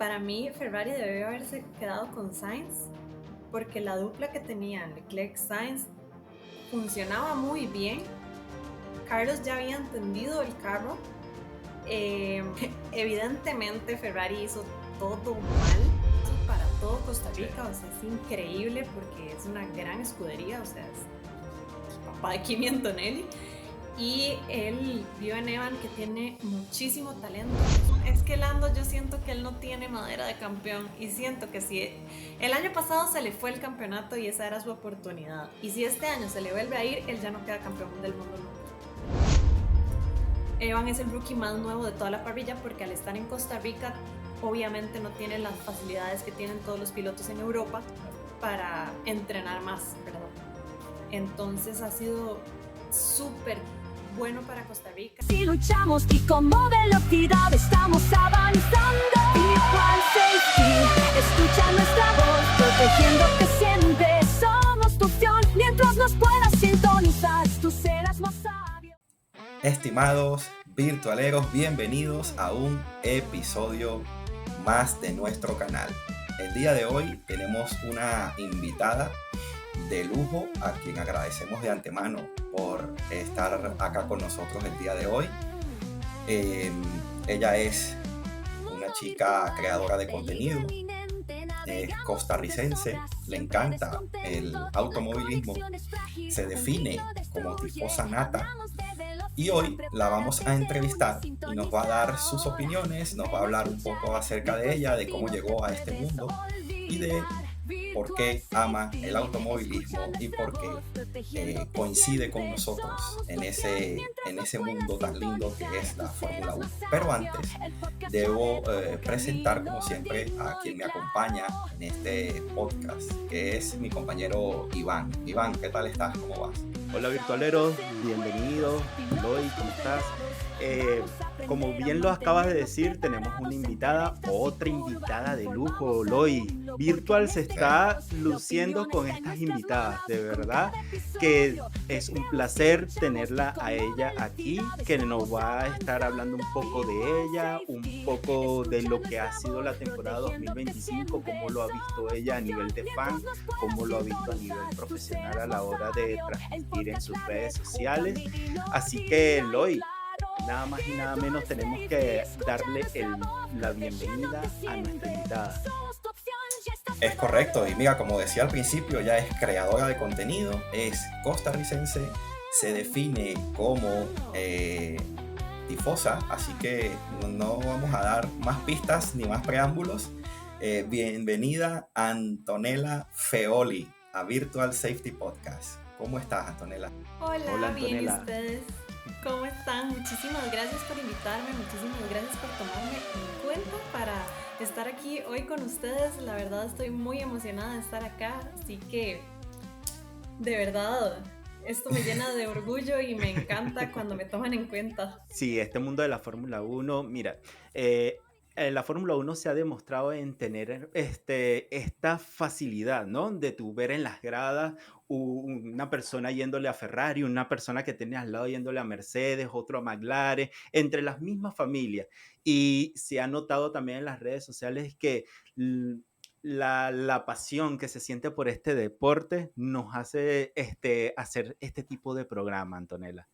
para mí Ferrari debió haberse quedado con Sainz porque la dupla que tenían Leclerc-Sainz funcionaba muy bien. Carlos ya había entendido el carro. Evidentemente Ferrari hizo todo mal para todo Costa Rica, o sea, es increíble porque es una gran escudería, o sea, es el papá de Kimi Antonelli. Y él vio en Evan que tiene muchísimo talento. Es que Lando, yo siento que él no tiene madera de campeón y siento que si el año pasado se le fue el campeonato y esa era su oportunidad, y si este año se le vuelve a ir, él ya no queda campeón del mundo nunca. Evan es el rookie más nuevo de toda la parrilla porque al estar en Costa Rica obviamente no tiene las facilidades que tienen todos los pilotos en Europa para entrenar más, ¿verdad? Entonces ha sido súper bueno para Costa Rica. Si luchamos y como velocidad estamos avanzando. Virtual Safety, escucha nuestra voz, protegiendo que siempre somos tu opción. Mientras nos puedas sintonizar, tú serás más sabio. Estimados virtualeros, bienvenidos a un episodio más de nuestro canal. El día de hoy tenemos una invitada de lujo a quien agradecemos de antemano por estar acá con nosotros el día de hoy. Ella es una chica creadora de contenido, es costarricense, le encanta el automovilismo, se define como tifosa nata y hoy la vamos a entrevistar y nos va a dar sus opiniones, nos va a hablar un poco acerca de ella, de cómo llegó a este mundo y de por qué ama el automovilismo y por qué coincide con nosotros en ese mundo tan lindo que es la Fórmula 1. Pero antes debo presentar como siempre a quien me acompaña en este podcast, que es mi compañero Iván. Iván, ¿qué tal estás? ¿Cómo vas? Hola virtualeros, bienvenidos. Loy, ¿cómo estás? Como bien lo acabas de decir, tenemos una invitada, otra invitada de lujo, Loy. Virtual se está luciendo con estas invitadas, de verdad que es un placer tenerla a ella aquí, que nos va a estar hablando un poco de ella, un poco de lo que ha sido la temporada 2025, cómo lo ha visto ella a nivel de fan, cómo lo ha visto a nivel profesional a la hora de transmitir en sus redes sociales. Así que, Loy, nada más y nada menos tenemos que darle la bienvenida a nuestra invitada. Es correcto, y mira, como decía al principio, ella es creadora de contenido, es costarricense, se define como tifosa, así que no vamos a dar más pistas ni más preámbulos. Bienvenida Antonella Feoli a Virtual Safety Podcast. ¿Cómo estás, Antonella? Hola, bien, ¿y Antonella. ustedes? ¿Cómo están? Muchísimas gracias por invitarme, muchísimas gracias por tomarme en cuenta para estar aquí hoy con ustedes. La verdad estoy muy emocionada de estar acá, así que de verdad esto me llena de orgullo y me encanta cuando me toman en cuenta. Sí, este mundo de la Fórmula 1, mira, la Fórmula 1 se ha demostrado en tener esta facilidad, ¿no? De tu ver en las gradas una persona yéndole a Ferrari, una persona que tenés al lado yéndole a Mercedes, otro a McLaren, entre las mismas familias. Y se ha notado también en las redes sociales que la pasión que se siente por este deporte nos hace hacer este tipo de programa, Antonella.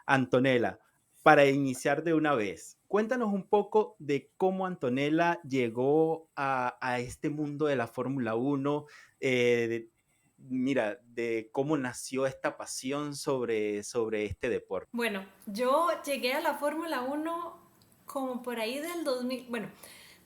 Antonella, para iniciar de una vez, cuéntanos un poco de cómo Antonella llegó a este mundo de la Fórmula 1, de cómo nació esta pasión sobre este deporte. Bueno, yo llegué a la Fórmula 1 como por ahí del 2000, bueno,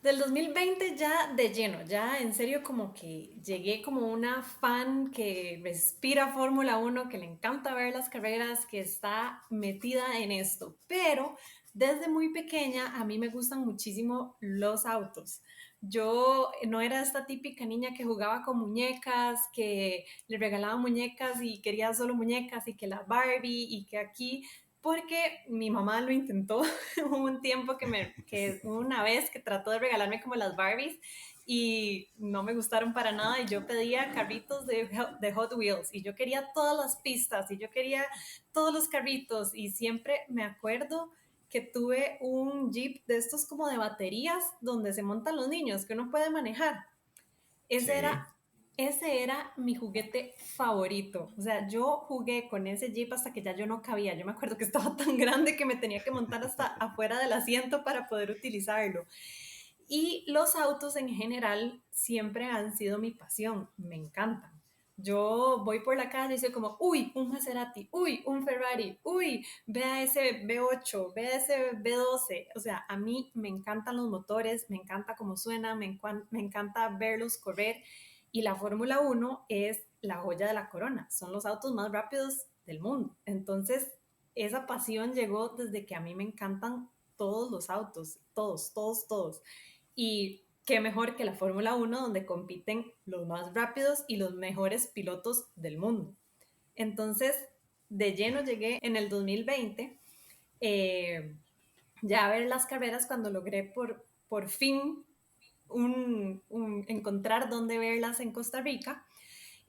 del 2020 ya de lleno, ya en serio como que llegué como una fan que respira Fórmula 1, que le encanta ver las carreras, que está metida en esto. Pero desde muy pequeña a mí me gustan muchísimo los autos. Yo no era esta típica niña que jugaba con muñecas, que le regalaban muñecas y quería solo muñecas y que la Barbie y que aquí, porque mi mamá lo intentó. Hubo un tiempo que una vez que trató de regalarme como las Barbies y no me gustaron para nada y yo pedía carritos de Hot Wheels y yo quería todas las pistas y yo quería todos los carritos y siempre me acuerdo que tuve un Jeep de estos como de baterías donde se montan los niños, que uno puede manejar. Ese Sí. era mi juguete favorito. O sea, yo jugué con ese Jeep hasta que ya yo no cabía. Yo me acuerdo que estaba tan grande que me tenía que montar hasta afuera del asiento para poder utilizarlo. Y los autos en general siempre han sido mi pasión, me encantan. Yo voy por la calle y soy como, uy, un Maserati, uy, un Ferrari, uy, vea ese V8, vea ese V12. O sea, a mí me encantan los motores, me encanta cómo suena, me encanta verlos correr. Y la Fórmula 1 es la joya de la corona, son los autos más rápidos del mundo. Entonces, esa pasión llegó desde que a mí me encantan todos los autos, todos, todos, todos. Y qué mejor que la Fórmula 1 donde compiten los más rápidos y los mejores pilotos del mundo. Entonces, de lleno llegué en el 2020, ya a ver las carreras cuando logré por fin encontrar dónde verlas en Costa Rica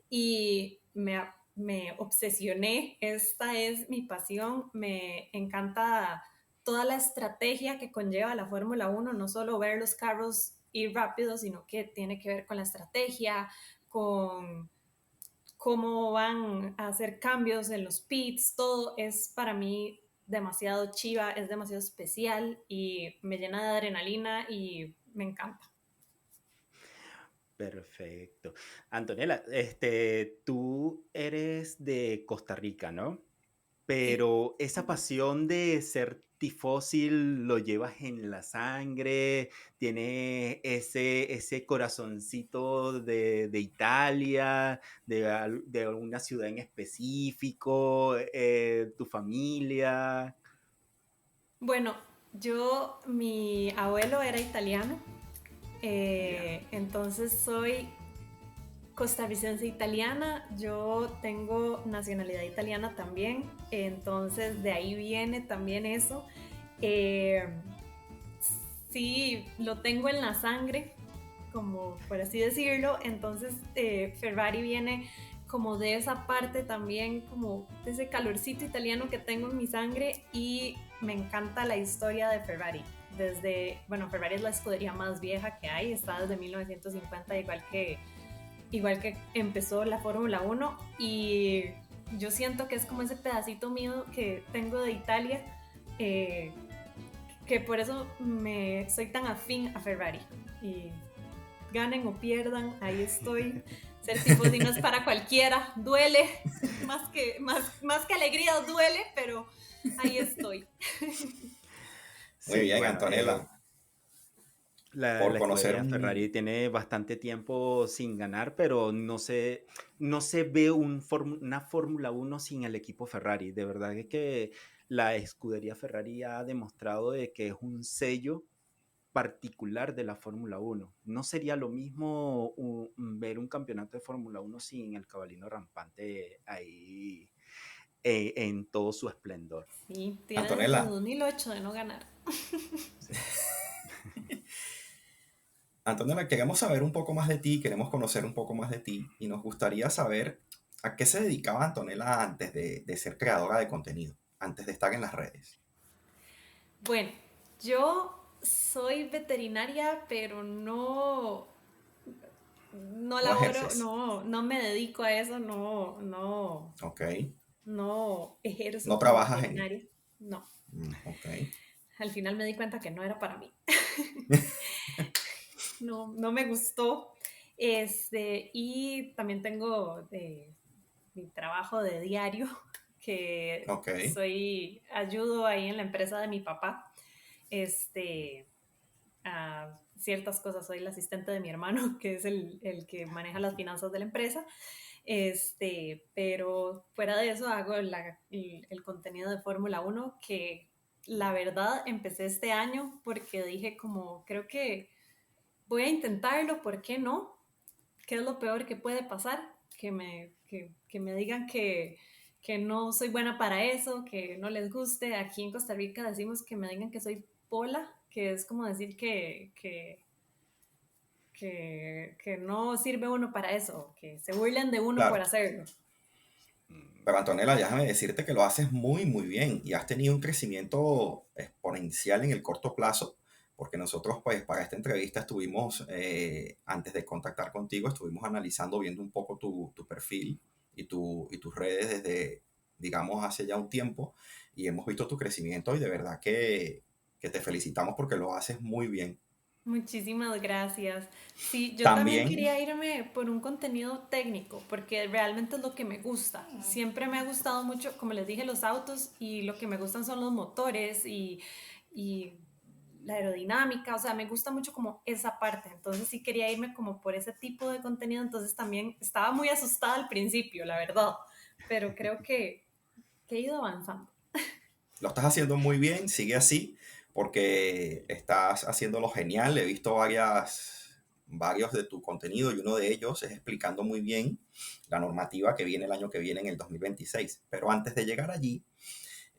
y me obsesioné, esta es mi pasión, me encanta toda la estrategia que conlleva la Fórmula 1, no solo ver los carros ir rápido, sino que tiene que ver con la estrategia, con cómo van a hacer cambios en los pits, todo es para mí demasiado chiva, es demasiado especial y me llena de adrenalina y me encanta. Perfecto. Antonella, tú eres de Costa Rica, ¿no? Sí. Pero esa pasión de ser tifósil lo llevas en la sangre, tiene ese corazoncito de Italia, de alguna ciudad en específico, tu familia. Bueno, mi abuelo era italiano, Ya. entonces soy costarricense italiana, yo tengo nacionalidad italiana también, entonces de ahí viene también eso. Eh, sí, lo tengo en la sangre, como por así decirlo, entonces Ferrari viene como de esa parte también, como de ese calorcito italiano que tengo en mi sangre y me encanta la historia de Ferrari. Ferrari es la escudería más vieja que hay, está desde 1950, igual que empezó la Fórmula 1 y yo siento que es como ese pedacito mío que tengo de Italia, que por eso soy tan afín a Ferrari. Y ganen o pierdan, ahí estoy. Ser tifosí no es para cualquiera, duele, más que alegría duele, pero ahí estoy. Muy Sí, bien, bueno, Antonella, por la conocer escudería Ferrari tiene bastante tiempo sin ganar, pero no se ve una Fórmula 1 sin el equipo Ferrari. De verdad es que la escudería Ferrari ha demostrado de que es un sello particular de la Fórmula 1. No sería lo mismo ver un campeonato de Fórmula 1 sin el cabalino rampante ahí en todo su esplendor. Sí, tiene desde Antonella, 2008 de no ganar. Sí. Antonella, queremos saber un poco más de ti, queremos conocer un poco más de ti y nos gustaría saber a qué se dedicaba Antonella antes de ser creadora de contenido, antes de estar en las redes. Bueno, yo soy veterinaria, pero no No laboro, ejerces. no me dedico a eso, Ok. no ejerzo No como trabajas en... veterinaria. No, Ok. al final me di cuenta que no era para mí. No me gustó. Y también tengo mi trabajo de diario, que Ok. ayudo ahí en la empresa de mi papá. Este, a ciertas cosas, soy el asistente de mi hermano, que es el que maneja las finanzas de la empresa. Pero fuera de eso hago el contenido de Fórmula 1, que la verdad empecé este año porque dije como, creo que voy a intentarlo, ¿por qué no? ¿Qué es lo peor que puede pasar? Que me digan que no soy buena para eso, que no les guste. Aquí en Costa Rica decimos que me digan que soy pola, que es como decir que no sirve uno para eso, que se burlen de uno por Claro. hacerlo. Pero Antonella, déjame decirte que lo haces muy, muy bien y has tenido un crecimiento exponencial en el corto plazo, porque nosotros, pues, para esta entrevista estuvimos, antes de contactar contigo, estuvimos analizando, viendo un poco tu perfil y tus redes desde, digamos, hace ya un tiempo y hemos visto tu crecimiento y de verdad que te felicitamos porque lo haces muy bien. Muchísimas gracias. Sí, yo también También, quería irme por un contenido técnico, porque realmente es lo que me gusta. Siempre me ha gustado mucho, como les dije, los autos y lo que me gustan son los motores y la aerodinámica, o sea, me gusta mucho como esa parte. Entonces sí quería irme como por ese tipo de contenido, entonces también estaba muy asustada al principio, la verdad, pero creo que he ido avanzando. lo estás haciendo muy bien, sigue así, porque estás haciéndolo genial. He visto varios de tu contenido y uno de ellos es explicando muy bien la normativa que viene el año que viene en el 2026. Pero antes de llegar allí,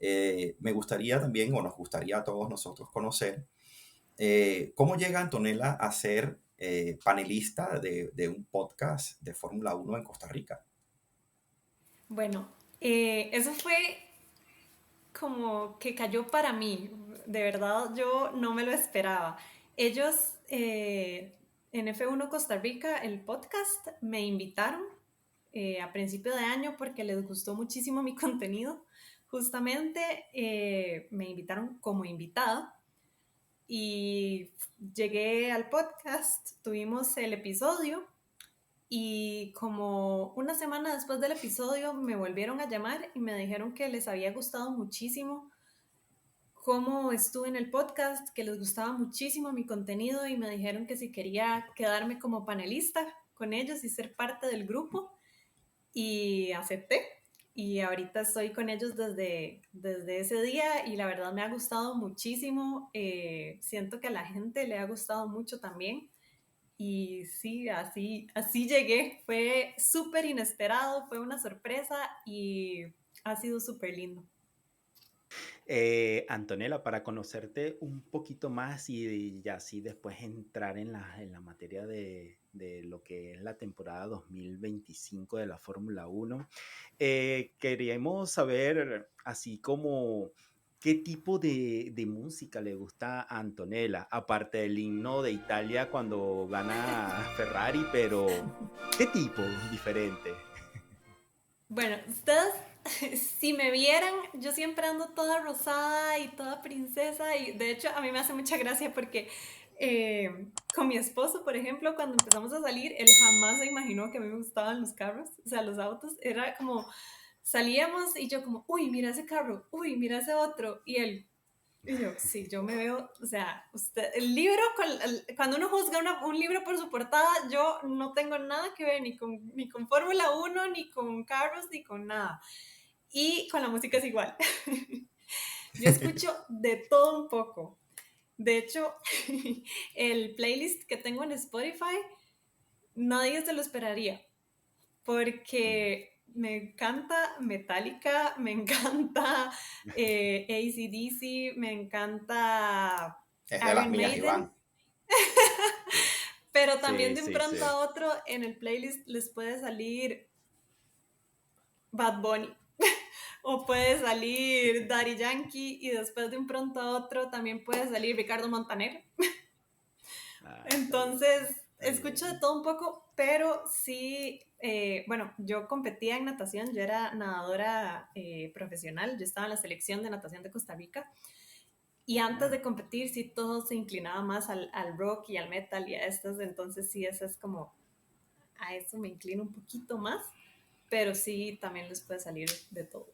me gustaría también, o nos gustaría a todos nosotros conocer, cómo llega Antonella a ser panelista de un podcast de Fórmula 1 en Costa Rica. Bueno, eso fue como que cayó para mí. De verdad, yo no me lo esperaba. Ellos, en F1 Costa Rica, el podcast, me invitaron a principio de año porque les gustó muchísimo mi contenido. Justamente me invitaron como invitada y llegué al podcast, tuvimos el episodio y como una semana después del episodio me volvieron a llamar y me dijeron que les había gustado muchísimo cómo estuve en el podcast, que les gustaba muchísimo mi contenido y me dijeron que si quería quedarme como panelista con ellos y ser parte del grupo y acepté. Y ahorita estoy con ellos desde ese día y la verdad me ha gustado muchísimo. Siento que a la gente le ha gustado mucho también. Y sí, así llegué. Fue súper inesperado, fue una sorpresa y ha sido súper lindo. Antonella, para conocerte un poquito más y así después entrar en la materia de lo que es la temporada 2025 de la Fórmula 1, queríamos saber así como qué tipo de música le gusta a Antonella, aparte del himno de Italia cuando gana Ferrari, pero ¿qué tipo diferente? Bueno, ustedes, si me vieran, yo siempre ando toda rosada y toda princesa y de hecho a mí me hace mucha gracia porque con mi esposo, por ejemplo, cuando empezamos a salir, él jamás se imaginó que a mí me gustaban los carros, o sea, los autos, era como, salíamos y yo como, uy, mira ese carro, uy, mira ese otro, y él, y yo, sí, yo me veo, o sea, usted, el libro, cuando uno juzga un libro por su portada, yo no tengo nada que ver ni con Fórmula 1, ni con carros, ni con nada. Y con la música es igual. Yo escucho de todo un poco. De hecho, el playlist que tengo en Spotify, nadie se lo esperaría, porque me encanta Metallica, me encanta AC/DC, me encanta Es de las Iron mías, Maiden, Iván. Sí. pero también Sí, de un sí, pronto sí. a otro en el playlist les puede salir Bad Bunny o puede salir Daddy Yankee y después de un pronto a otro también puede salir Ricardo Montaner. Ah, está bien, Entonces, está escucho de bien. todo un poco, pero sí, bueno, yo competía en natación, yo era nadadora profesional, yo estaba en la selección de natación de Costa Rica y antes Ah. de competir sí todo se inclinaba más al rock y al metal y a estas, entonces sí, eso es como, a eso me inclino un poquito más, pero sí, también les puede salir de todo.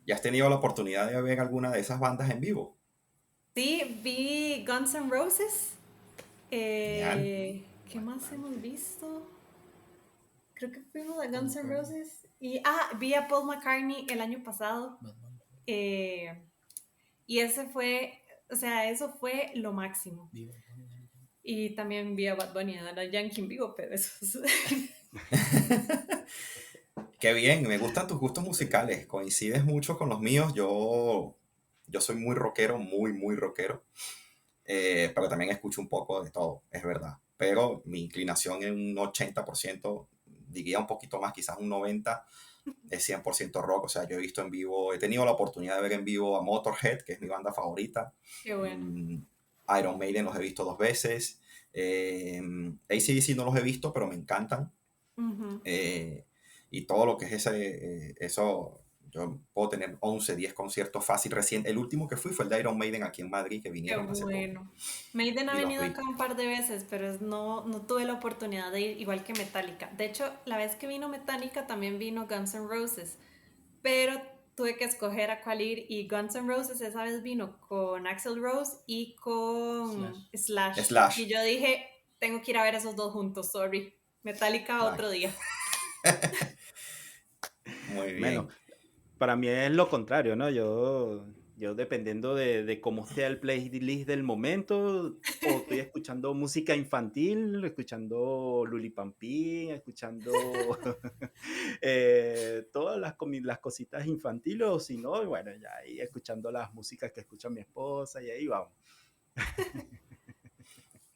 ¿Ya has tenido la oportunidad de ver alguna de esas bandas en vivo? Sí, vi Guns N' Roses. Genial. ¿Qué Buena más hemos banda. visto? Creo que fuimos a Guns N' Roses. Y, vi a Paul McCartney el año pasado. eh, y ese fue, o sea, eso fue lo máximo. Y también vi a Bad Bunny, a la Yankee en vivo, pero eso es... Qué bien, me gustan tus gustos musicales, coincides mucho con los míos. Yo soy muy rockero, muy, muy rockero, pero también escucho un poco de todo, es verdad. Pero mi inclinación en un 80%, diría un poquito más, quizás un 90%, es 100% rock. O sea, yo he visto en vivo, he tenido la oportunidad de ver en vivo a Motorhead, que es mi banda favorita. Qué bueno. Iron Maiden los he visto 2 veces. AC/DC no los he visto, pero me encantan. Ujú. Y todo lo que es eso, yo puedo tener 11, 10 conciertos fácil recién. El último que fui fue el de Iron Maiden aquí en Madrid, que Qué vinieron hace poco. bueno. Maiden ha Y los venido vi. acá un par de veces, pero no tuve la oportunidad de ir, igual que Metallica. De hecho, la vez que vino Metallica también vino Guns N' Roses, pero tuve que escoger a cuál ir y Guns N' Roses esa vez vino con Axl Rose y con Slash. Slash. Slash. Y yo dije, tengo que ir a ver esos dos juntos, sorry. Metallica Ay, otro día. muy Bueno, bien. para mí es lo contrario, ¿no? Yo dependiendo de cómo esté el playlist del momento, o estoy escuchando música infantil, escuchando Lulipampi, escuchando todas las cositas infantiles, o si no, bueno, ya ahí escuchando las músicas que escucha mi esposa y ahí vamos.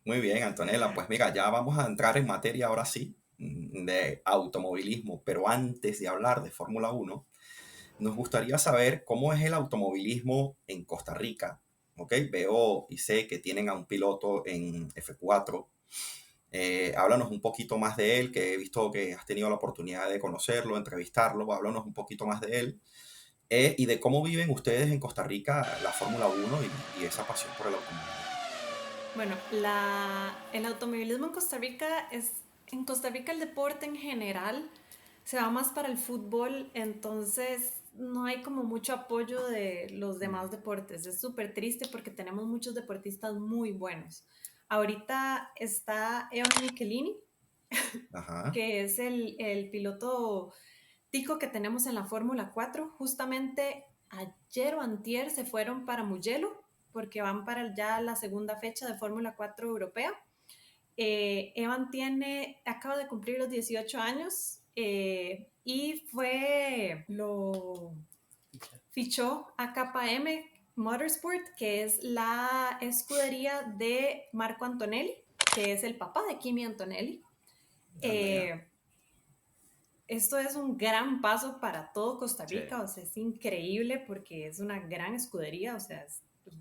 Muy bien, Antonella. Pues mira, ya vamos a entrar en materia ahora sí de automovilismo, pero antes de hablar de Fórmula 1, nos gustaría saber cómo es el automovilismo en Costa Rica. ¿Ok? Veo y sé que tienen a un piloto en F4. Háblanos un poquito más de él, que he visto que has tenido la oportunidad de conocerlo, entrevistarlo. Háblanos un poquito más de él y de cómo viven ustedes en Costa Rica la Fórmula 1 y esa pasión por el automovilismo. Bueno, el automovilismo en Costa Rica el deporte en general se va más para el fútbol, entonces no hay como mucho apoyo de los demás deportes. Es súper triste porque tenemos muchos deportistas muy buenos. Ahorita está Evan Michelini, Ajá, que es el piloto tico que tenemos en la Fórmula 4. Justamente ayer o antier se fueron para Mugello porque van para ya la segunda fecha de Fórmula 4 europea. Evan acaba de cumplir los 18 años y lo fichó a KM Motorsport, que es la escudería de Marco Antonelli, que es el papá de Kimi Antonelli. anda ya. Eh, Esto es un gran paso para todo Costa Sí. Rica, o sea, es increíble porque es una gran escudería, o sea, es el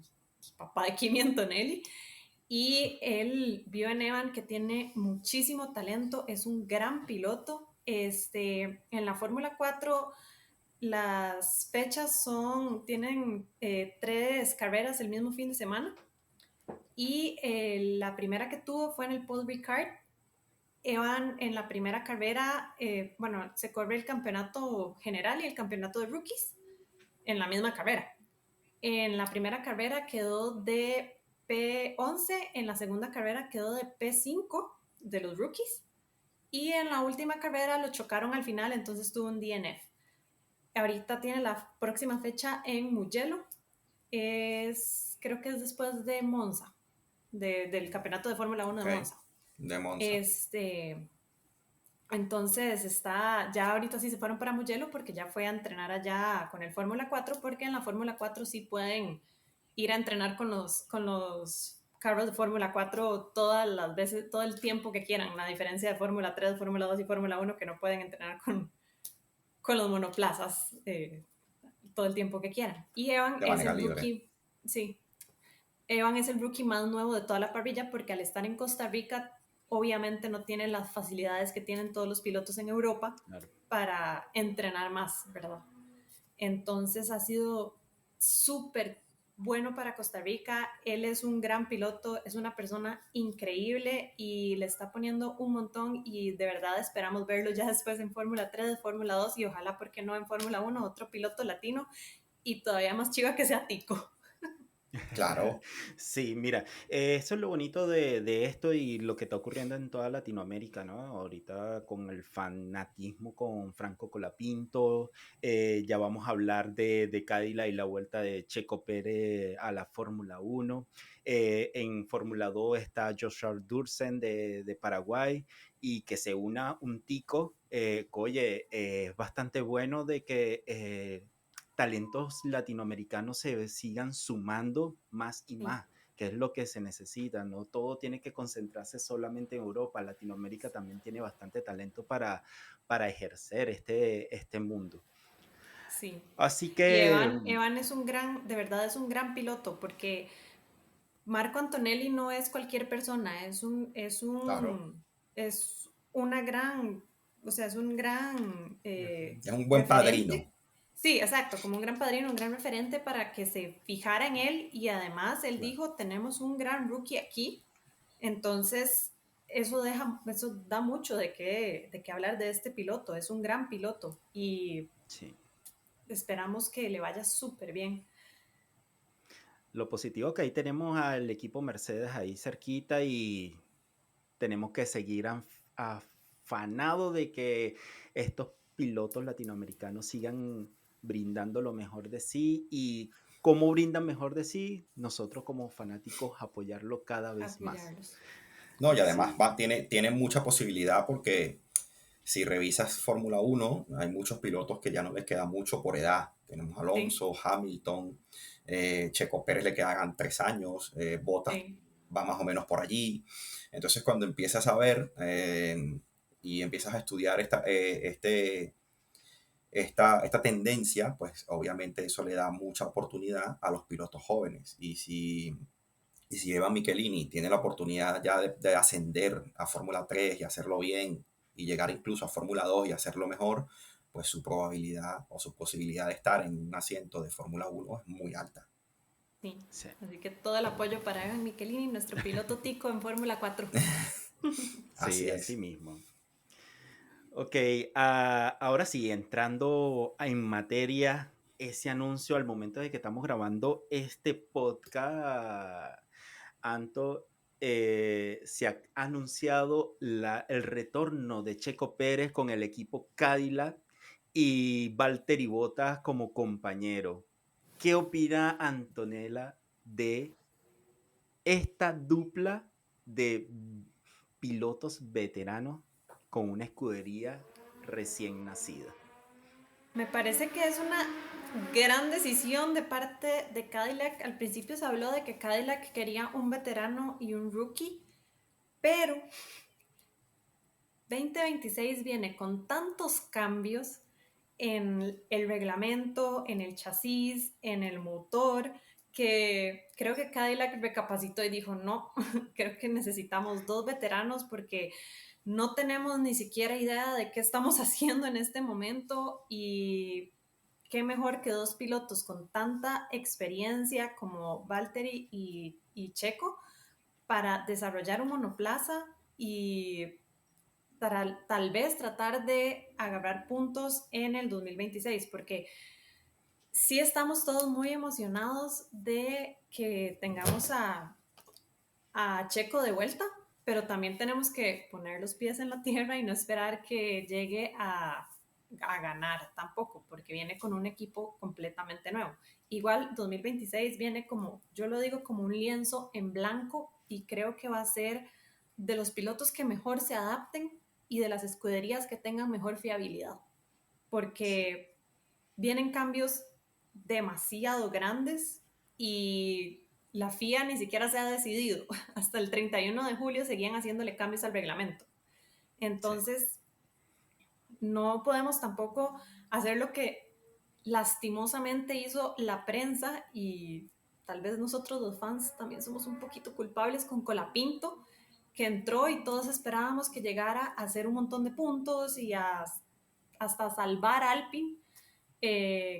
papá de Kimi Antonelli. Y él vio en Evan que tiene muchísimo talento, es un gran piloto. En la Fórmula 4 las fechas tienen 3 carreras el mismo fin de semana y la primera que tuvo fue en el Paul Ricard. Evan en la primera carrera, bueno, se corre el campeonato general y el campeonato de rookies en la misma carrera. En la primera carrera quedó de P11, en la segunda carrera quedó de P5 de los rookies y en la última carrera lo chocaron al final, entonces tuvo un DNF. Ahorita tiene la próxima fecha en Mugello, creo que es después de Monza, del campeonato de Fórmula 1 Ok, de Monza. de Monza. Entonces ya ahorita sí se fueron para Mugello porque ya fue a entrenar allá con el Fórmula 4, porque en la Fórmula 4 sí pueden ir a entrenar con los carros de Fórmula 4 todas las veces, todo el tiempo que quieran, a diferencia de Fórmula 3, Fórmula 2 y Fórmula 1 que no pueden entrenar con los monoplazas todo el tiempo que quieran. Y Evan De es manera el libre. rookie, sí, Evan es el rookie más nuevo de toda la parrilla porque al estar en Costa Rica obviamente no tiene las facilidades que tienen todos los pilotos en Europa Claro. para entrenar más, ¿verdad? Entonces ha sido súper bueno para Costa Rica. Él es un gran piloto, es una persona increíble y le está poniendo un montón y de verdad esperamos verlo ya después en Fórmula 3, Fórmula 2 y ojalá, porque no en Fórmula 1, otro piloto latino y todavía más chiva que sea tico. Claro, Sí, mira, eso es lo bonito de esto y lo que está ocurriendo en toda Latinoamérica, ¿no? Ahorita con el fanatismo con Franco Colapinto, ya vamos a hablar de Cádila y la vuelta de Checo Pérez a la Fórmula 1. En Fórmula 2 está Joshua Dursen de Paraguay y que se una un tico, oye, es bastante bueno de que talentos latinoamericanos se sigan sumando más y Sí. más, que es lo que se necesita, no todo tiene que concentrarse solamente en Europa. Latinoamérica también tiene bastante talento para ejercer este mundo. Sí. Así Y que Evan es un gran, de verdad es un gran piloto, porque Marco Antonelli no es cualquier persona, Claro, es una gran, o sea, es un gran es un buen padrino. referente. Sí, exacto, como un gran padrino, un gran referente para que se fijara en él, y además él claro, dijo, tenemos un gran rookie aquí, entonces eso da mucho de qué hablar de este piloto, es un gran piloto y sí. esperamos que le vaya súper bien. Lo positivo que ahí tenemos al equipo Mercedes ahí cerquita y tenemos que seguir afanado de que estos pilotos latinoamericanos sigan brindando lo mejor de sí y cómo brindan mejor de sí, nosotros como fanáticos apoyarlo cada vez más. Apoyarlos. No, y además Sí, tiene mucha posibilidad porque si revisas Fórmula 1, hay muchos pilotos que ya no les queda mucho por edad. Tenemos sí, Alonso, Hamilton, Checo Pérez le quedan 3 años, Bottas sí. va más o menos por allí. Entonces cuando empiezas a ver y empiezas a estudiar esta tendencia, pues obviamente eso le da mucha oportunidad a los pilotos jóvenes. Y si Evan Michelini tiene la oportunidad ya de ascender a Fórmula 3 y hacerlo bien, y llegar incluso a Fórmula 2 y hacerlo mejor, pues su probabilidad o su posibilidad de estar en un asiento de Fórmula 1 es muy alta. Sí, Sí. así que todo el apoyo para Evan Michelini, nuestro piloto tico en Fórmula 4. Así Sí, así es. mismo. Ok, ahora sí, entrando en materia, ese anuncio al momento de que estamos grabando este podcast, Anto, se ha anunciado el retorno de Checo Pérez con el equipo Cadillac y Valtteri Bottas como compañero. ¿Qué opina Antonella de esta dupla de pilotos veteranos con una escudería recién nacida? Me parece que es una gran decisión de parte de Cadillac. Al principio se habló de que Cadillac quería un veterano y un rookie, pero 2026 viene con tantos cambios en el reglamento, en el chasis, en el motor, que creo que Cadillac recapacitó y dijo, no, creo que necesitamos dos veteranos porque no tenemos ni siquiera idea de qué estamos haciendo en este momento, y qué mejor que dos pilotos con tanta experiencia como Valtteri y Checo para desarrollar un monoplaza y para tal vez tratar de agarrar puntos en el 2026, porque sí estamos todos muy emocionados de que tengamos a Checo de vuelta, pero también tenemos que poner los pies en la tierra y no esperar que llegue a ganar tampoco, porque viene con un equipo completamente nuevo. Igual 2026 viene como, yo lo digo, como un lienzo en blanco, y creo que va a ser de los pilotos que mejor se adapten y de las escuderías que tengan mejor fiabilidad, porque vienen cambios demasiado grandes y la FIA ni siquiera se ha decidido. Hasta el 31 de julio seguían haciéndole cambios al reglamento. Sí. Entonces, no podemos tampoco hacer lo que lastimosamente hizo la prensa, y tal vez nosotros los fans también somos un poquito culpables con Colapinto, que entró y todos esperábamos que llegara a hacer un montón de puntos y hasta salvar a Alpine,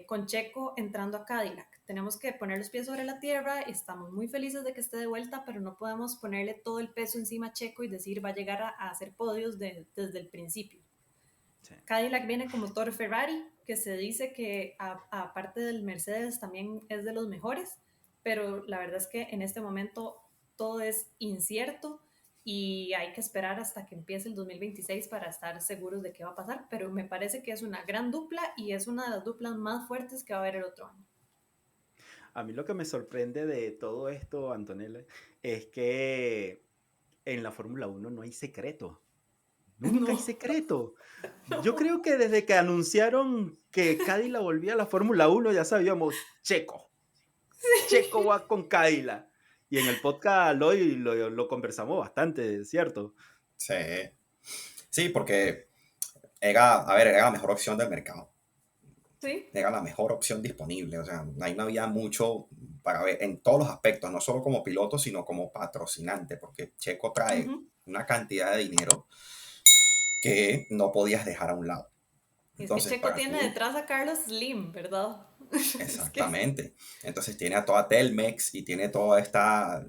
con Checo entrando a Cadillac. Tenemos que poner los pies sobre la tierra, estamos muy felices de que esté de vuelta, pero no podemos ponerle todo el peso encima a Checo y decir va a llegar a hacer podios desde el principio. Sí. Cadillac viene como motor Ferrari, que se dice que aparte del Mercedes también es de los mejores, pero la verdad es que en este momento todo es incierto y hay que esperar hasta que empiece el 2026 para estar seguros de qué va a pasar, pero me parece que es una gran dupla y es una de las duplas más fuertes que va a haber el otro año. A mí lo que me sorprende de todo esto, Antonella, es que en la Fórmula 1 no hay secreto. Nunca hay No, secreto. Yo no. creo que desde que anunciaron que Cadillac volvía a la Fórmula 1 ya sabíamos, Checo va con Cadillac. Y en el podcast hoy lo conversamos bastante, ¿cierto? Sí, sí, porque era la mejor opción del mercado. Sí. Era la mejor opción disponible. O sea, ahí no había mucho para ver en todos los aspectos, no solo como piloto, sino como patrocinante, porque Checo trae Ujú. una cantidad de dinero que no podías dejar a un lado. Y es que Entonces, Checo para tiene tú, detrás a Carlos Slim, ¿verdad? Es que exactamente. Entonces tiene a toda Telmex y tiene toda esta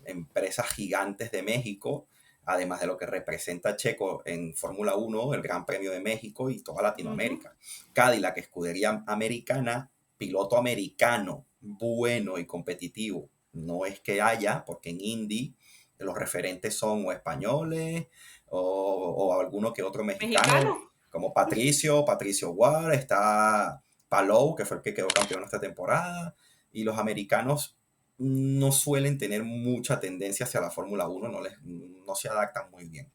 empresas gigantes de México, además de lo que representa Checo en Fórmula 1, el Gran Premio de México y toda ujú. Latinoamérica. Cadillac, escudería americana, piloto americano, bueno y competitivo. No es que haya, porque en Indy los referentes son o españoles o alguno que otro mexicano, Mexicano. como Patricio Ward, está Palou, que fue el que quedó campeón esta temporada, y los americanos no suelen tener mucha tendencia hacia la Fórmula 1, no se adaptan muy bien.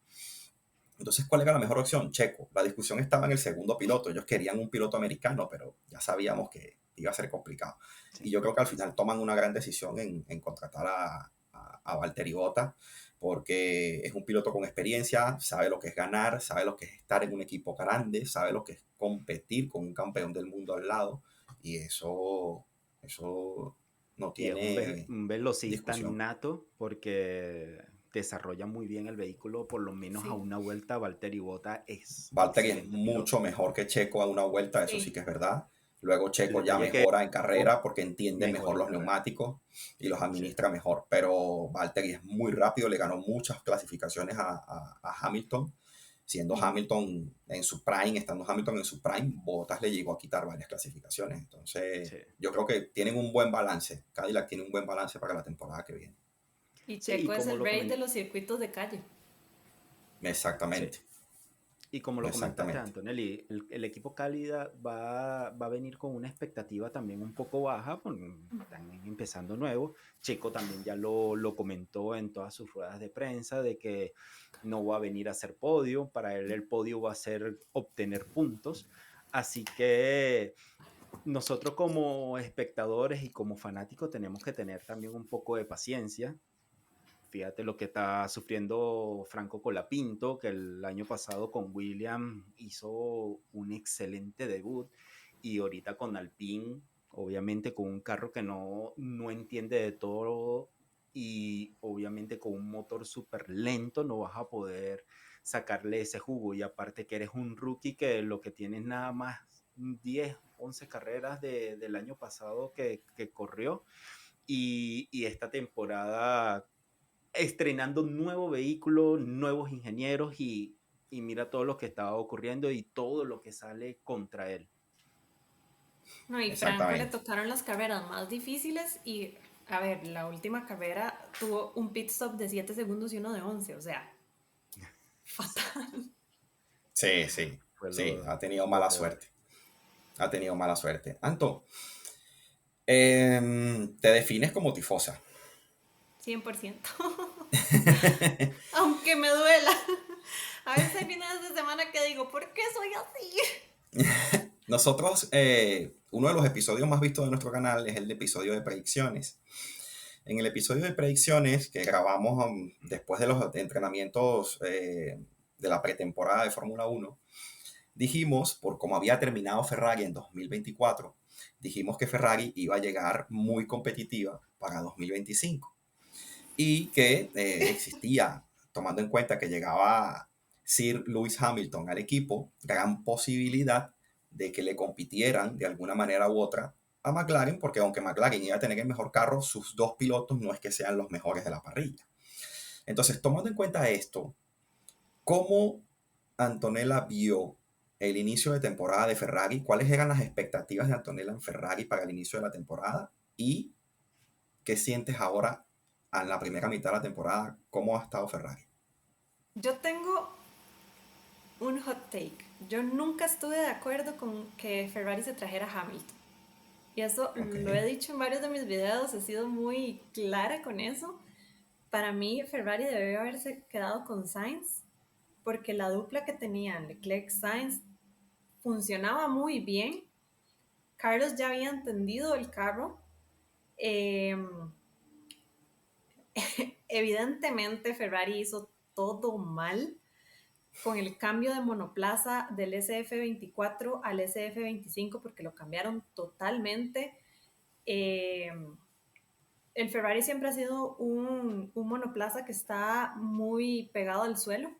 Entonces, ¿cuál era la mejor opción? Checo. La discusión estaba en el segundo piloto. Ellos querían un piloto americano, pero ya sabíamos que iba a ser complicado. Y Sí, yo creo que al final toman una gran decisión en contratar a Valtteri Bottas, porque es un piloto con experiencia, sabe lo que es ganar, sabe lo que es estar en un equipo grande, sabe lo que es competir con un campeón del mundo al lado, y eso no y es tiene un velocista discusión. nato porque desarrolla muy bien el vehículo, por lo menos a Sí, una vuelta. Valtteri Bottas es Valtteri es excelente mucho piloto. mejor que Checo a una vuelta, eso sí sí. que es verdad. Luego El Checo ya detalle es que mejora en carrera porque entiende mejor mejor en los carrera. neumáticos y los Sí, administra mejor. Pero Valtteri es muy rápido, le ganó muchas clasificaciones a Hamilton. Siendo Ujú. Hamilton en su prime, estando Hamilton en su prime, Bottas le llegó a quitar varias clasificaciones. Entonces, sí. yo creo que tienen un buen balance. Cadillac tiene un buen balance para la temporada que viene. Y Sí, y Checo es como el lo rey de comen- los circuitos de calle. sí. Exactamente, Y como lo comentaste, exactamente. Antonelli, el equipo Cálida va a venir con una expectativa también un poco baja, están empezando nuevo. Checo también ya lo comentó en todas sus ruedas de prensa de que no va a venir a hacer podio, para él el podio va a ser obtener puntos. Así que nosotros como espectadores y como fanáticos tenemos que tener también un poco de paciencia. Fíjate lo que está sufriendo Franco Colapinto, que el año pasado con William hizo un excelente debut y ahorita con Alpine, obviamente con un carro que no entiende de todo y obviamente con un motor súper lento no vas a poder sacarle ese jugo. Y aparte que eres un rookie que lo que tienes nada más 10 11 carreras del año pasado que corrió y esta temporada estrenando un nuevo vehículo, nuevos ingenieros y mira todo lo que estaba ocurriendo y todo lo que sale contra él. No, y Franco le Exactamente. tocaron las carreras más difíciles y, a ver, la última carrera tuvo un pit stop de 7 segundos y uno de 11, o sea, fatal. Sí, sí, Fue sí, ha tenido lo mala peor. suerte. Ha tenido mala suerte. Anto, te defines como tifosa. 100%. Aunque me duela. A veces hay fines de semana que digo, ¿por qué soy así? Nosotros, uno de los episodios más vistos de nuestro canal es el episodio de predicciones. En el episodio de predicciones que grabamos después de los entrenamientos de la pretemporada de Fórmula 1, dijimos, por cómo había terminado Ferrari en 2024, dijimos que Ferrari iba a llegar muy competitiva para 2025 y que existía, tomando en cuenta que llegaba Sir Lewis Hamilton al equipo, gran posibilidad de que le compitieran de alguna manera u otra a McLaren, porque aunque McLaren iba a tener el mejor carro, sus dos pilotos no es que sean los mejores de la parrilla. Entonces, tomando en cuenta esto, ¿cómo Antonella vio el inicio de temporada de Ferrari? ¿Cuáles eran las expectativas de Antonella en Ferrari para el inicio de la temporada? ¿Y qué sientes ahora en la primera mitad de la temporada? ¿Cómo ha estado Ferrari? Yo tengo un hot take. Yo nunca estuve de acuerdo con que Ferrari se trajera a Hamilton. Y eso Ok, lo he dicho en varios de mis videos, he sido muy clara con eso. Para mí, Ferrari debió haberse quedado con Sainz, porque la dupla que tenían Leclerc-Sainz funcionaba muy bien. Carlos ya había entendido el carro. Eh, evidentemente Ferrari hizo todo mal con el cambio de monoplaza del SF24 al SF25 porque lo cambiaron totalmente. El Ferrari siempre ha sido un monoplaza que está muy pegado al suelo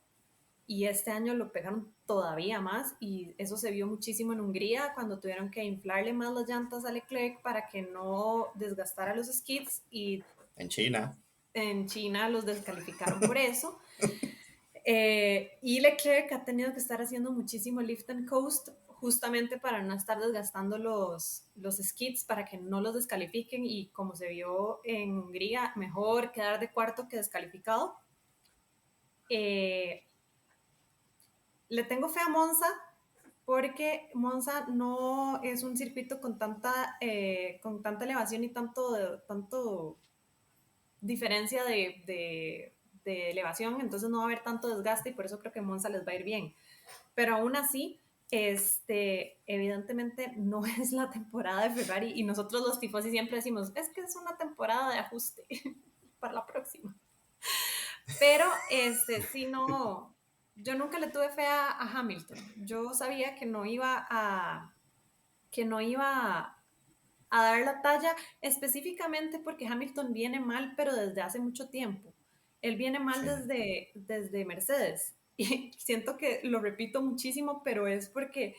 y este año lo pegaron todavía más y eso se vio muchísimo en Hungría cuando tuvieron que inflarle más las llantas a Leclerc para que no desgastara los skids y En China. en China los descalificaron por eso. Y Leclerc ha tenido que estar haciendo muchísimo lift and coast justamente para no estar desgastando los skids para que no los descalifiquen y como se vio en Hungría, mejor quedar de cuarto que descalificado. Le tengo fe a Monza porque Monza no es un circuito con tanta elevación y tanto diferencia de elevación, entonces no va a haber tanto desgaste y por eso creo que Monza les va a ir bien. Pero aún así, evidentemente no es la temporada de Ferrari y nosotros los tifosi siempre decimos, es que es una temporada de ajuste para la próxima. Pero sí, no, yo nunca le tuve fe a Hamilton. Yo sabía que no iba a dar la talla, específicamente porque Hamilton viene mal, pero desde hace mucho tiempo. Él viene mal desde Mercedes. Y siento que lo repito muchísimo, pero es porque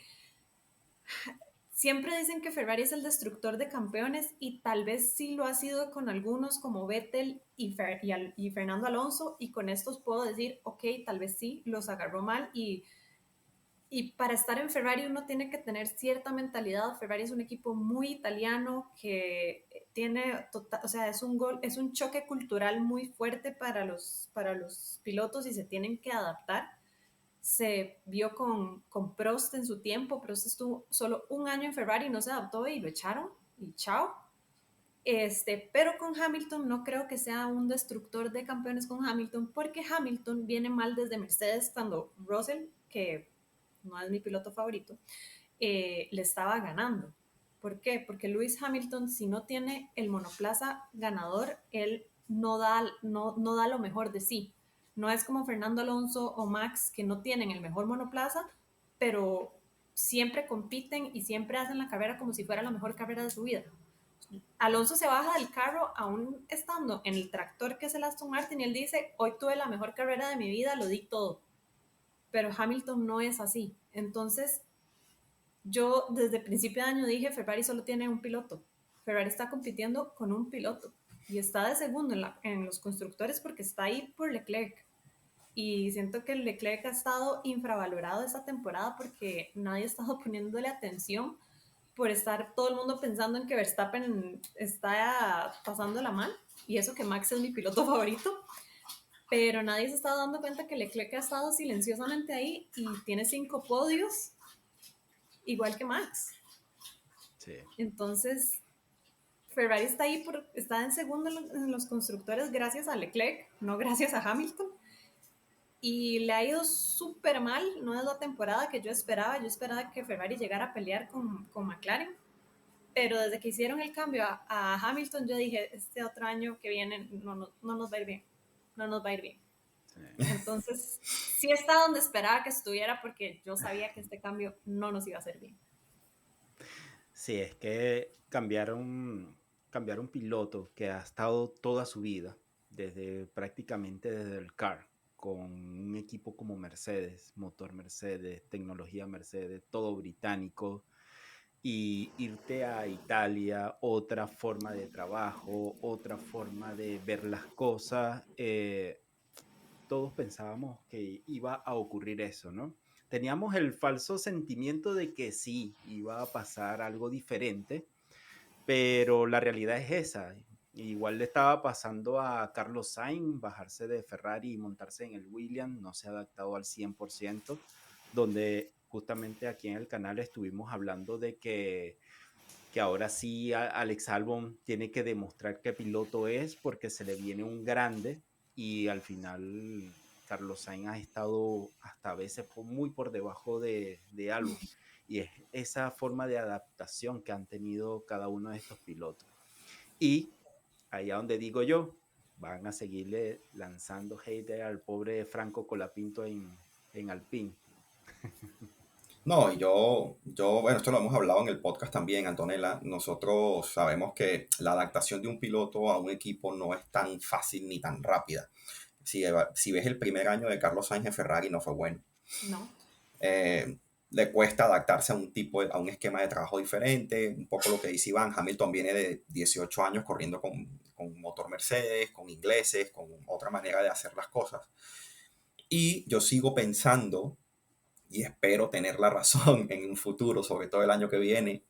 siempre dicen que Ferrari es el destructor de campeones y tal vez sí lo ha sido con algunos como Vettel y Fernando Alonso y con estos puedo decir, ok, tal vez sí, los agarró mal y para estar en Ferrari uno tiene que tener cierta mentalidad. Ferrari es un equipo muy italiano que tiene, o sea, es un choque cultural muy fuerte para los pilotos y se tienen que adaptar. Se vio con Prost en su tiempo. Prost estuvo solo un año en Ferrari, no se adaptó y lo echaron y chao. Pero con Hamilton no creo que sea un destructor de campeones con Hamilton porque Hamilton viene mal desde Mercedes cuando Russell, que no es mi piloto favorito, le estaba ganando. ¿Por qué? Porque Lewis Hamilton, si no tiene el monoplaza ganador, él no da lo mejor de sí. No es como Fernando Alonso o Max, que no tienen el mejor monoplaza, pero siempre compiten y siempre hacen la carrera como si fuera la mejor carrera de su vida. Alonso se baja del carro aún estando en el tractor que es el Aston Martin y él dice, hoy tuve la mejor carrera de mi vida, lo di todo. Pero Hamilton no es así. Entonces, yo desde el principio de año dije, Ferrari solo tiene un piloto. Ferrari está compitiendo con un piloto y está de segundo en los constructores porque está ahí por Leclerc. Y siento que Leclerc ha estado infravalorado esta temporada porque nadie ha estado poniéndole atención por estar todo el mundo pensando en que Verstappen está pasándola mal. Y eso que Max es mi piloto favorito. Pero nadie se está dando cuenta que Leclerc ha estado silenciosamente ahí y tiene 5 podios, igual que Max. Sí. Entonces, Ferrari está ahí, está en segundo en los constructores gracias a Leclerc, no gracias a Hamilton. Y le ha ido súper mal, no es la temporada que yo esperaba que Ferrari llegara a pelear con McLaren, pero desde que hicieron el cambio a Hamilton, yo dije, este otro año que viene no nos va a ir bien, no nos va a ir bien. Sí. Entonces, sí está donde esperaba que estuviera porque yo sabía que este cambio no nos iba a hacer bien. Sí, es que cambiar un piloto que ha estado toda su vida, prácticamente desde el CAR, con un equipo como Mercedes, motor Mercedes, tecnología Mercedes, todo británico, y irte a Italia, otra forma de trabajo, otra forma de ver las cosas, todos pensábamos que iba a ocurrir eso, ¿no? Teníamos el falso sentimiento de que sí, iba a pasar algo diferente, pero la realidad es esa. Igual le estaba pasando a Carlos Sainz bajarse de Ferrari y montarse en el Williams, no se ha adaptado al 100%, donde justamente aquí en el canal estuvimos hablando de que ahora sí Alex Albon tiene que demostrar qué piloto es porque se le viene un grande y al final Carlos Sainz ha estado hasta a veces muy por debajo de Albon y es esa forma de adaptación que han tenido cada uno de estos pilotos. Y allá donde digo yo, van a seguirle lanzando hate al pobre Franco Colapinto en Alpine. No, y bueno, esto lo hemos hablado en el podcast también, Antonella. Nosotros sabemos que la adaptación de un piloto a un equipo no es tan fácil ni tan rápida. Si ves el primer año de Carlos Sainz en Ferrari, no fue bueno. No. Le cuesta adaptarse a un esquema de trabajo diferente. Un poco lo que dice Iván, Hamilton viene de 18 años corriendo con motor Mercedes, con ingleses, con otra manera de hacer las cosas. Y yo sigo pensando, y espero tener la razón en un futuro, sobre todo el año que viene,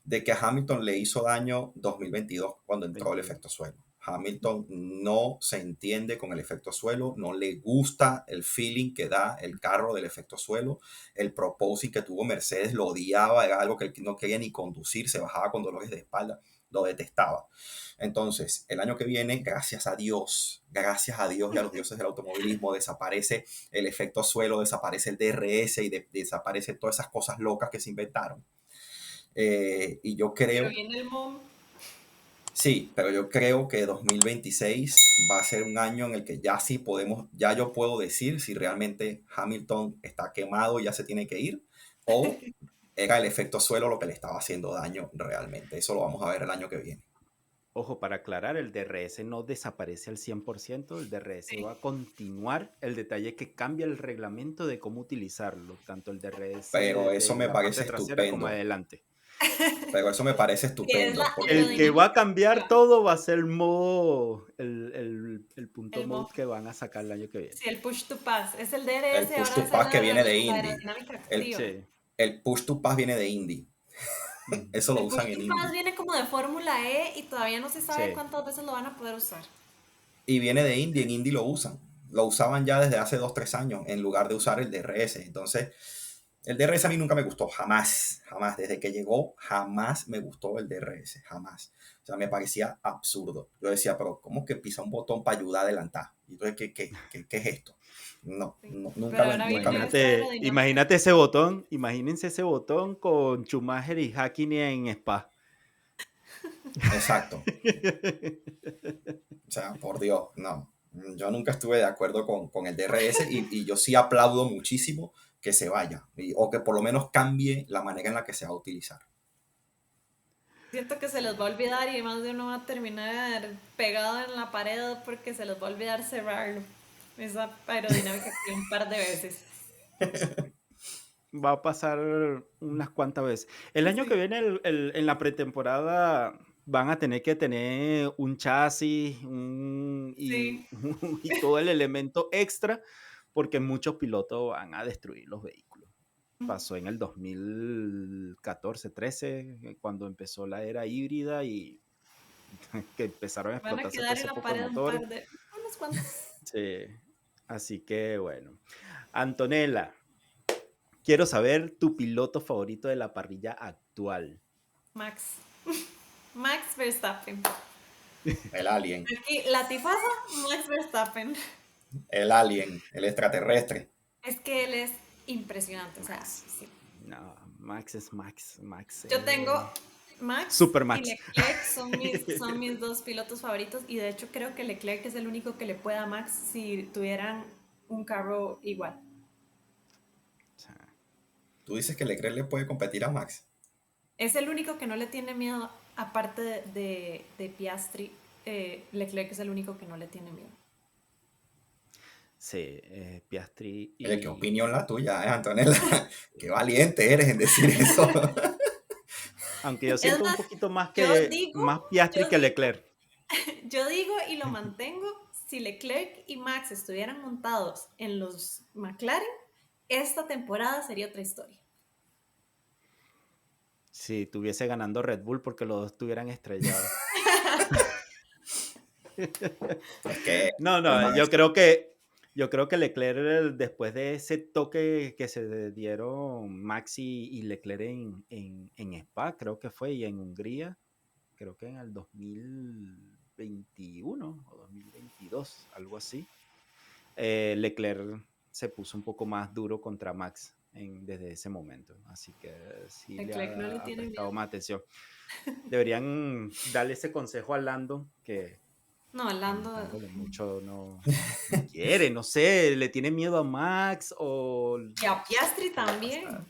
de que a Hamilton le hizo daño 2022 cuando entró el efecto suelo. Hamilton no se entiende con el efecto suelo, no le gusta el feeling que da el carro del efecto suelo. El proposing que tuvo Mercedes lo odiaba, era algo que él no quería ni conducir, se bajaba con dolores de espalda, lo detestaba. Entonces, el año que viene, gracias a Dios y a los dioses del automovilismo, desaparece el efecto suelo, desaparece el DRS y desaparece todas esas cosas locas que se inventaron. Y yo creo... Pero viene el mom. Sí, pero yo creo que 2026 va a ser un año en el que ya yo puedo decir si realmente Hamilton está quemado y ya se tiene que ir, o era el efecto suelo lo que le estaba haciendo daño realmente. Eso lo vamos a ver el año que viene. Ojo, para aclarar, el DRS no desaparece al 100%, el DRS va a continuar. El detalle es que cambia el reglamento de cómo utilizarlo, tanto el DRS Pero eso de me la parece parte trasera como estupendo. adelante. Pero eso me parece estupendo. El que va a cambiar todo va a ser el modo, el punto El mode que van a sacar el año que viene. Sí, el push to pass. Es el El DRS, push ahora to va a pass que ser viene de la Indy. aerodinámica activa. Sí. El push to pass viene de Indy. Eso lo El usan push en to Indy. pass viene como de Fórmula E y todavía no se sabe Sí. cuántas veces lo van a poder usar. Y viene de Indy, en Indy lo usan. Lo usaban ya desde hace 2-3 años en lugar de usar el DRS. Entonces, el DRS a mí nunca me gustó, jamás. Desde que llegó, jamás me gustó el DRS, jamás. O sea, me parecía absurdo. Yo decía, pero ¿cómo que pisa un botón para ayudar a adelantar? Y entonces, ¿qué es esto? No, nunca Pero ahora nunca me viene esta gustó. aerodinámica. Imagínate ese botón, imagínense ese botón con Schumacher y Hakkinen en Spa. Exacto. O sea, por Dios, no. Yo nunca estuve de acuerdo con el DRS y yo sí aplaudo muchísimo que se vaya o que por lo menos cambie la manera en la que se va a utilizar. Siento que se les va a olvidar y más de uno va a terminar pegado en la pared porque se les va a olvidar cerrarlo. Esa aerodinámica que un par de veces. Va a pasar unas cuantas veces. El año Sí. que viene, en la pretemporada, van a tener que tener un chasis Sí. y todo el elemento extra, porque muchos pilotos van a destruir los vehículos. Pasó en el 2014-13, cuando empezó la era híbrida y que empezaron a Van a explotarse quedar todos en esos la pocos pared un motores. par de... unos cuantos. Sí. Así que bueno. Antonella, quiero saber tu piloto favorito de la parrilla actual. Max. Max Verstappen. El alien, Aquí, la tifosa, Max Verstappen. el extraterrestre. Es que él es impresionante, o sea, sí. No, Max es Max. Yo tengo Max Super Max. y Leclerc son mis dos pilotos favoritos y de hecho creo que Leclerc es el único que le pueda a Max si tuvieran un carro igual. O sea, Tú dices que Leclerc le puede competir a Max. Es el único que no le tiene miedo, aparte de Piastri. Leclerc es el único que no le tiene miedo. sí, Piastri y... Oye, qué opinión la tuya, Antonella. Qué valiente eres en decir eso. Aunque yo siento un poquito más más yo Piastri que digo- Leclerc. Yo digo y lo mantengo, si Leclerc y Max estuvieran montados en los McLaren, esta temporada sería otra historia. Si estuviese ganando Red Bull porque los dos estuvieran estrellados. Es que No, Max, yo creo que Leclerc, después de ese toque que se dieron Max y Leclerc en Spa, creo que fue, y en Hungría, creo que en el 2021 o 2022, algo así, Leclerc se puso un poco más duro contra Max desde ese momento. Así que sí Leclerc no le ha tiene prestado miedo. más atención. Deberían darle ese consejo a Lando que No, Lando. Preguntándole mucho, no quiere, no sé, le tiene miedo a Max o... Y a Piastri también.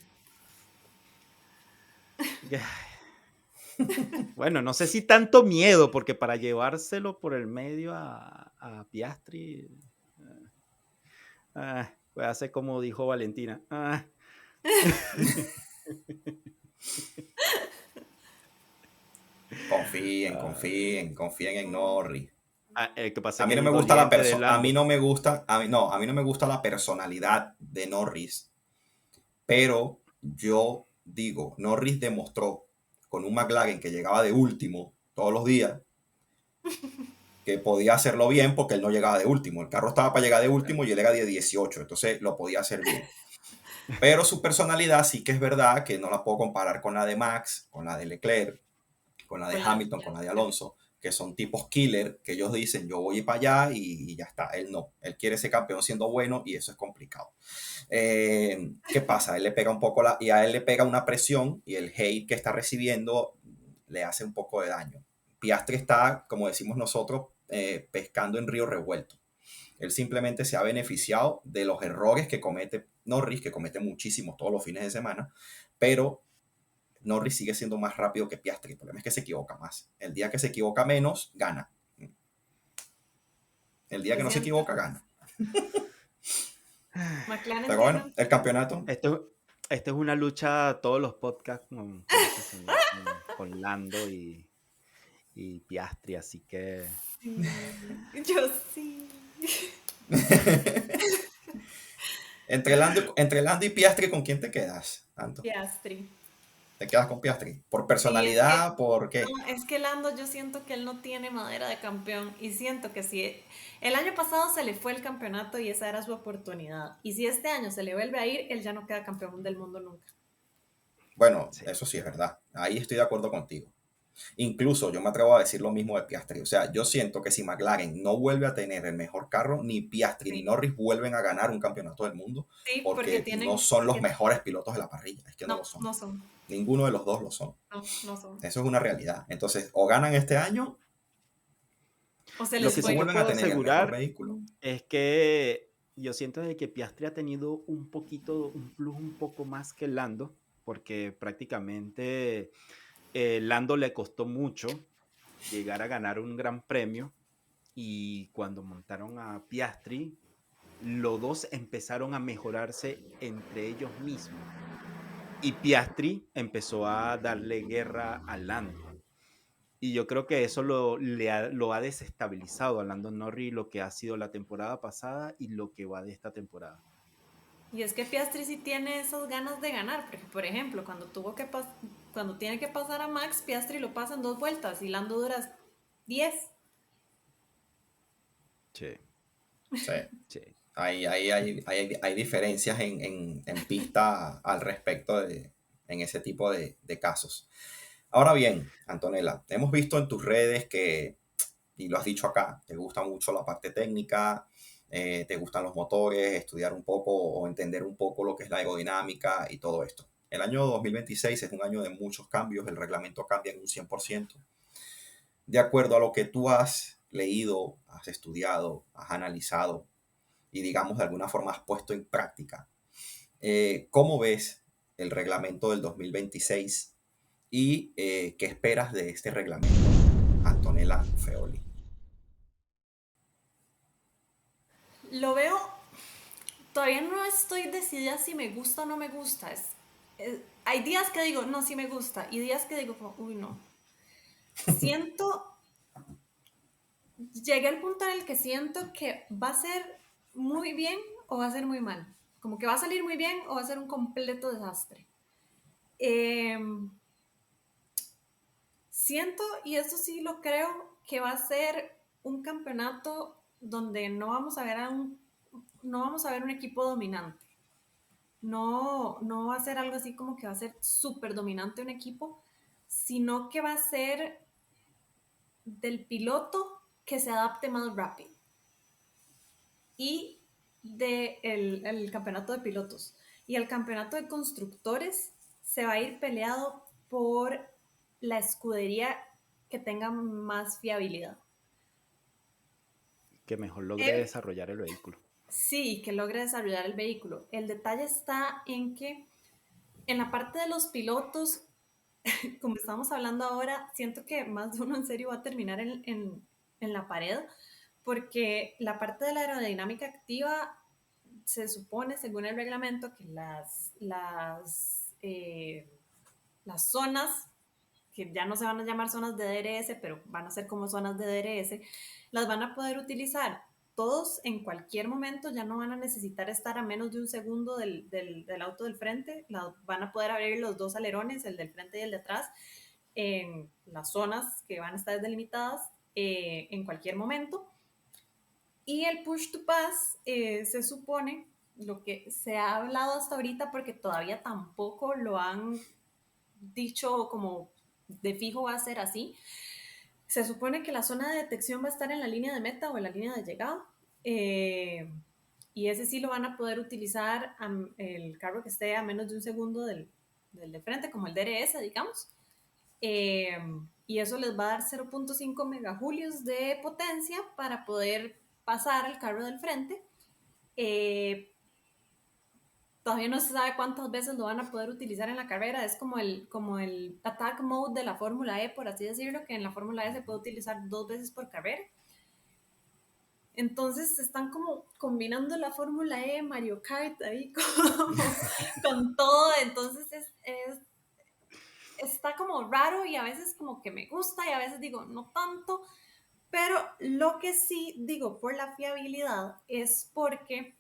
Bueno, no sé si tanto miedo, porque para llevárselo por el medio a Piastri, pues hace como dijo Valentina. Confíen en Norris. Que pasa A es mí que no hay me gusta doliente de a Lando. mí no me gusta, a mí no me gusta la personalidad de Norris, pero yo digo, Norris demostró con un McLaren que llegaba de último todos los días que podía hacerlo bien porque él no llegaba de último. El carro estaba para llegar de último y él era de 18, entonces lo podía hacer bien. Pero su personalidad sí que es verdad que no la puedo comparar con la de Max, con la de Leclerc, con la de Con la Hamilton, con la de Alonso, que son tipos killer, que ellos dicen yo voy para allá y ya está. Él no, él quiere ser campeón siendo bueno y eso es complicado. ¿Qué pasa? Él le pega un poco y a él le pega una presión y el hate que está recibiendo le hace un poco de daño. Piastri está, como decimos nosotros, pescando en río revuelto. Él simplemente se ha beneficiado de los errores que comete Norris, que comete muchísimos todos los fines de semana, pero Norris sigue siendo más rápido que Piastri. El problema es que se equivoca más. El día que se equivoca menos, gana. El día Yo que no se siento, equivoca, gana. McLaren Pero tiene bueno, el campeonato. Esto es una lucha, todos los podcasts con ese señor, con Lando y Piastri, así que... Sí, yo sí. Entre Lando y Piastri, ¿con quién te quedas, Anto? Piastri. ¿Te quedas con Piastri? ¿Por Sí, es que, personalidad? ¿Por qué? no, es que Lando yo siento que él no tiene madera de campeón y siento que si el año pasado se le fue el campeonato y esa era su oportunidad y si este año se le vuelve a ir, él ya no queda campeón del mundo nunca. Bueno, Sí. eso sí es verdad. Ahí estoy de acuerdo contigo. Incluso yo me atrevo a decir lo mismo de Piastri. O sea, yo siento que si McLaren no vuelve a tener el mejor carro, ni Piastri ni Sí, Norris vuelven a ganar un campeonato del mundo sí, porque porque no tienen, son los porque mejores pilotos de la parrilla. Es que no no, lo son. no son, Ninguno de los dos lo son. no son. Eso es una realidad. Entonces, o ganan este año O se Lo les y que no sí te fue. vuelven a puedo tener el mejor asegurar vehículo. es que yo siento de que Piastri ha tenido un poquito, un plus un poco más que Lando, porque prácticamente Lando le costó mucho llegar a ganar un gran premio y cuando montaron a Piastri, los dos empezaron a mejorarse entre ellos mismos y Piastri empezó a darle guerra a Lando. Y yo creo que eso lo ha desestabilizado a Lando Norris lo que ha sido la temporada pasada y lo que va de esta temporada. Y es que Piastri sí tiene esas ganas de ganar, porque por ejemplo, cuando tiene que pasar a Max, Piastri lo pasa en 2 vueltas y Lando dura 10. Sí, Sí. sí. Hay diferencias en pista al respecto en ese tipo de casos. Ahora bien, Antonella, hemos visto en tus redes que, y lo has dicho acá, te gusta mucho la parte técnica, te gustan los motores, estudiar un poco o entender un poco lo que es la aerodinámica y todo esto. El año 2026 es un año de muchos cambios, el reglamento cambia en un 100%. De acuerdo a lo que tú has leído, has estudiado, has analizado y digamos de alguna forma has puesto en práctica, ¿cómo ves el reglamento del 2026 y qué esperas de este reglamento, Antonella Feoli? Lo veo, todavía no estoy decidida si me gusta o no me gusta. Hay días que digo, no, sí me gusta, y días que digo, uy, no. Siento, llegué al punto en el que siento que va a ser muy bien o va a ser muy mal. Como que va a salir muy bien o va a ser un completo desastre. Eh, Siento, y eso sí lo creo, que va a ser un campeonato donde no vamos a ver un equipo dominante. No, no va a ser algo así como que va a ser súper dominante un equipo, sino que va a ser del piloto que se adapte más rápido y el campeonato de pilotos. Y el campeonato de constructores se va a ir peleado por la escudería que tenga más fiabilidad. que mejor logre desarrollar el vehículo. Sí, que logre desarrollar el vehículo. El detalle está en que en la parte de los pilotos, como estamos hablando ahora, siento que más de uno en serio va a terminar en la pared, porque la parte de la aerodinámica activa se supone, según el reglamento, que las zonas, que ya no se van a llamar zonas de DRS, pero van a ser como zonas de DRS, las van a poder utilizar todos en cualquier momento, ya no van a necesitar estar a menos de un segundo del auto del frente, van a poder abrir los dos alerones, el del frente y el de atrás, en las zonas que van a estar delimitadas en cualquier momento. Y el push to pass se supone, lo que se ha hablado hasta ahorita, porque todavía tampoco lo han dicho como de fijo va a ser así, se supone que la zona de detección va a estar en la línea de meta o en la línea de llegada, y ese sí lo van a poder utilizar el carro que esté a menos de un segundo del de frente, como el DRS, digamos, y eso les va a dar 0.5 megajulios de potencia para poder pasar al carro del frente. Todavía no se sabe cuántas veces lo van a poder utilizar en la carrera, es como el attack mode de la Fórmula E, por así decirlo, que en la Fórmula E se puede utilizar 2 veces por carrera. Entonces están como combinando la Fórmula E, Mario Kart ahí con todo, entonces está como raro y a veces como que me gusta y a veces digo no tanto, pero lo que sí digo por la fiabilidad es porque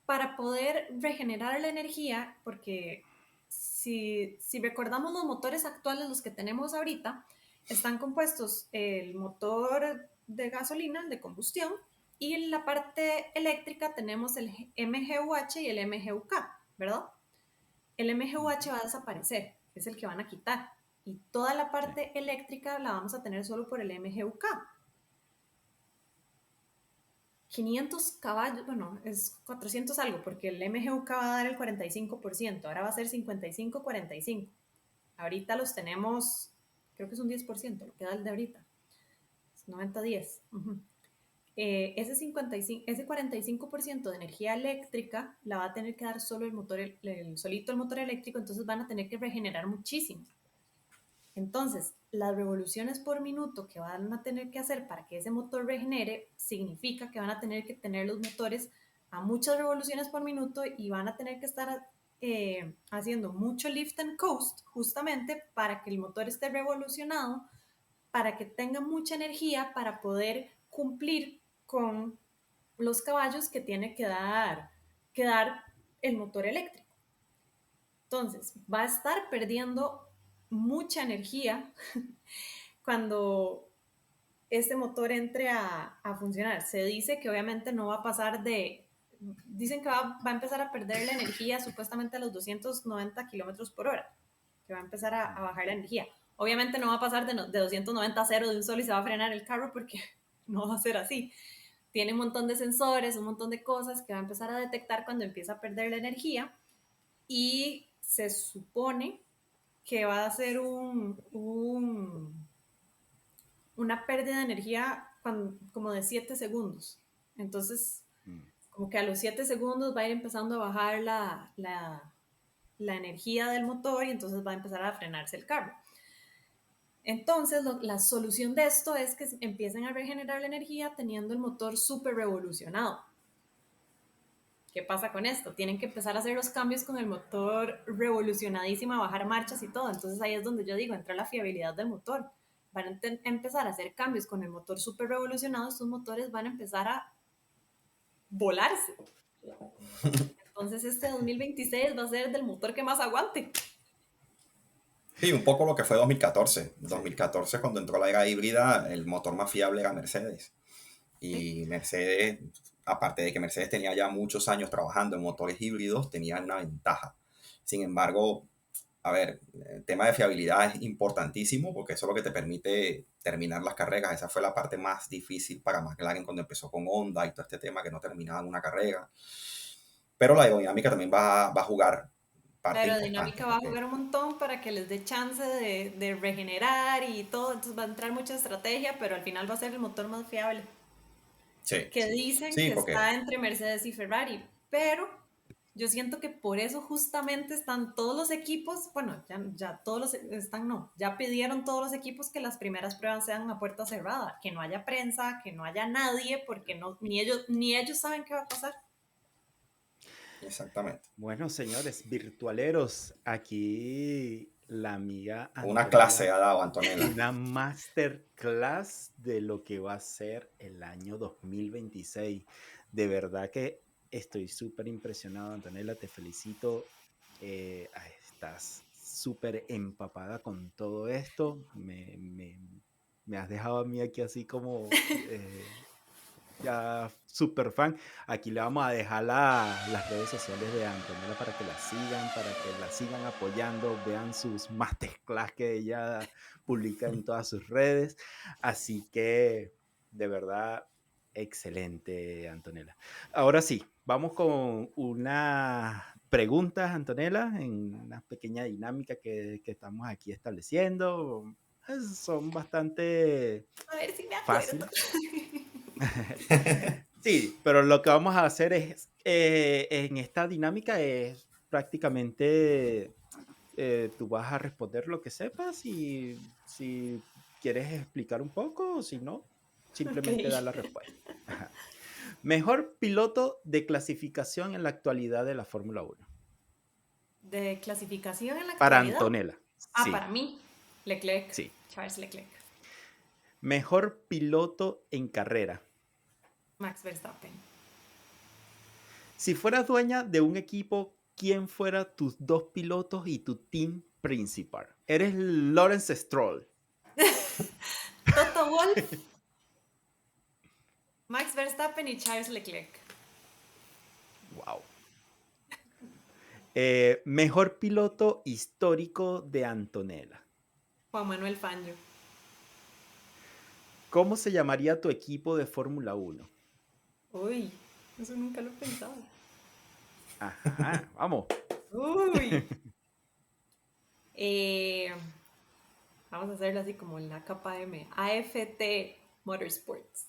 para poder regenerar la energía, porque si recordamos los motores actuales, los que tenemos ahorita, están compuestos el motor de gasolina, el de combustión, y en la parte eléctrica tenemos el MGUH y el MGUK, ¿verdad? El MGUH va a desaparecer, es el que van a quitar, y toda la parte eléctrica la vamos a tener solo por el MGUK. 500 caballos, bueno, es 400 algo, porque el MGUK va a dar el 45%, ahora va a ser 55-45. Ahorita los tenemos, creo que es un 10%, lo que da el de ahorita. Es 90-10. Ese 45% de energía eléctrica la va a tener que dar solo el motor, solito el motor eléctrico, entonces van a tener que regenerar muchísimo. Entonces, las revoluciones por minuto que van a tener que hacer para que ese motor regenere significa que van a tener que tener los motores a muchas revoluciones por minuto y van a tener que estar haciendo mucho lift and coast justamente para que el motor esté revolucionado, para que tenga mucha energía para poder cumplir con los caballos que tiene que dar el motor eléctrico. Entonces, va a estar perdiendo mucha energía cuando este motor entre a funcionar. Se dice que obviamente no va a pasar dicen que va a empezar a perder la energía supuestamente a los 290 kilómetros por hora, que va a empezar a bajar la energía. Obviamente no va a pasar de 290 a 0 de un solo y se va a frenar el carro porque no va a ser así. Tiene un montón de sensores, un montón de cosas que va a empezar a detectar cuando empieza a perder la energía, y se supone que va a ser una pérdida de energía como de 7 segundos. Entonces, como que a los 7 segundos va a ir empezando a bajar la energía del motor y entonces va a empezar a frenarse el carro. Entonces, la solución de esto es que empiecen a regenerar la energía teniendo el motor súper revolucionado. ¿Qué pasa con esto? Tienen que empezar a hacer los cambios con el motor revolucionadísimo, a bajar marchas y todo. Entonces ahí es donde yo digo, entra la fiabilidad del motor. Van a empezar a hacer cambios con el motor súper revolucionado, estos motores van a empezar a volarse. Entonces este 2026 va a ser del motor que más aguante. Sí, un poco lo que fue 2014. 2014, cuando entró la era híbrida, el motor más fiable era Mercedes. Y Mercedes, aparte de que Mercedes tenía ya muchos años trabajando en motores híbridos, tenía una ventaja. Sin embargo, a ver, el tema de fiabilidad es importantísimo porque eso es lo que te permite terminar las carreras. Esa fue la parte más difícil para McLaren cuando empezó con Honda y todo este tema que no terminaban una carrera. Pero la aerodinámica también va a jugar parte La aerodinámica va a porque jugar un montón para que les dé chance de regenerar y todo. Entonces va a entrar mucha estrategia, pero al final va a ser el motor más fiable. Sí, que dicen sí, que porque está entre Mercedes y Ferrari, pero yo siento que por eso justamente están todos los equipos, bueno, ya todos los están, no, ya pidieron todos los equipos que las primeras pruebas sean a puerta cerrada, que no haya prensa, que no haya nadie, porque no, ni ellos saben qué va a pasar. exactamente. Bueno, señores, virtualeros, aquí la amiga Una clase Antonella, ha dado Antonella. una masterclass de lo que va a ser el año 2026. De verdad que estoy súper impresionado, Antonella, te felicito. Estás súper empapada con todo esto. Me has dejado a mí aquí así como ya súper fan. Aquí le vamos a dejar las redes sociales de Antonella para que la sigan apoyando, vean sus masterclass que ella publica en todas sus redes. Así que, de verdad, excelente, Antonella. Ahora sí, vamos con unas preguntas, Antonella, en una pequeña dinámica que estamos aquí estableciendo. Son bastante A ver si me acuerdo. fáciles. Sí, pero lo que vamos a hacer es, en esta dinámica es prácticamente, tú vas a responder lo que sepas y si quieres explicar un poco o si no, Ok. simplemente dar la respuesta. Ajá. Mejor piloto de clasificación en la actualidad de la Fórmula 1. De clasificación en la Para actualidad. Antonella. Ah, para Sí, mí, Leclerc, sí. Charles Leclerc, Mejor piloto en carrera. Max Verstappen. Si fueras dueña de un equipo, ¿quién fuera tus dos pilotos y tu team principal? Eres Lawrence Stroll. Toto Wolff, Max Verstappen y Charles Leclerc. Wow. Mejor piloto histórico de Antonella. Juan Manuel Fangio. ¿Cómo se llamaría tu equipo de Fórmula 1? Uy, eso nunca lo he pensado. Ajá, vamos. Uy. Eh, Vamos a hacerlo así como en la capa M. AFT Motorsports.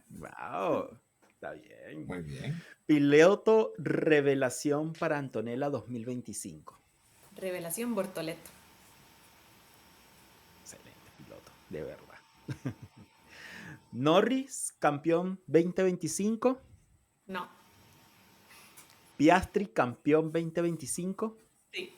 Wow, está bien. Muy bien. Piloto revelación para Antonella 2025. Revelación Bortoleto. Excelente piloto, de verdad. Norris, campeón 2025. No. Piastri, campeón 2025. Sí.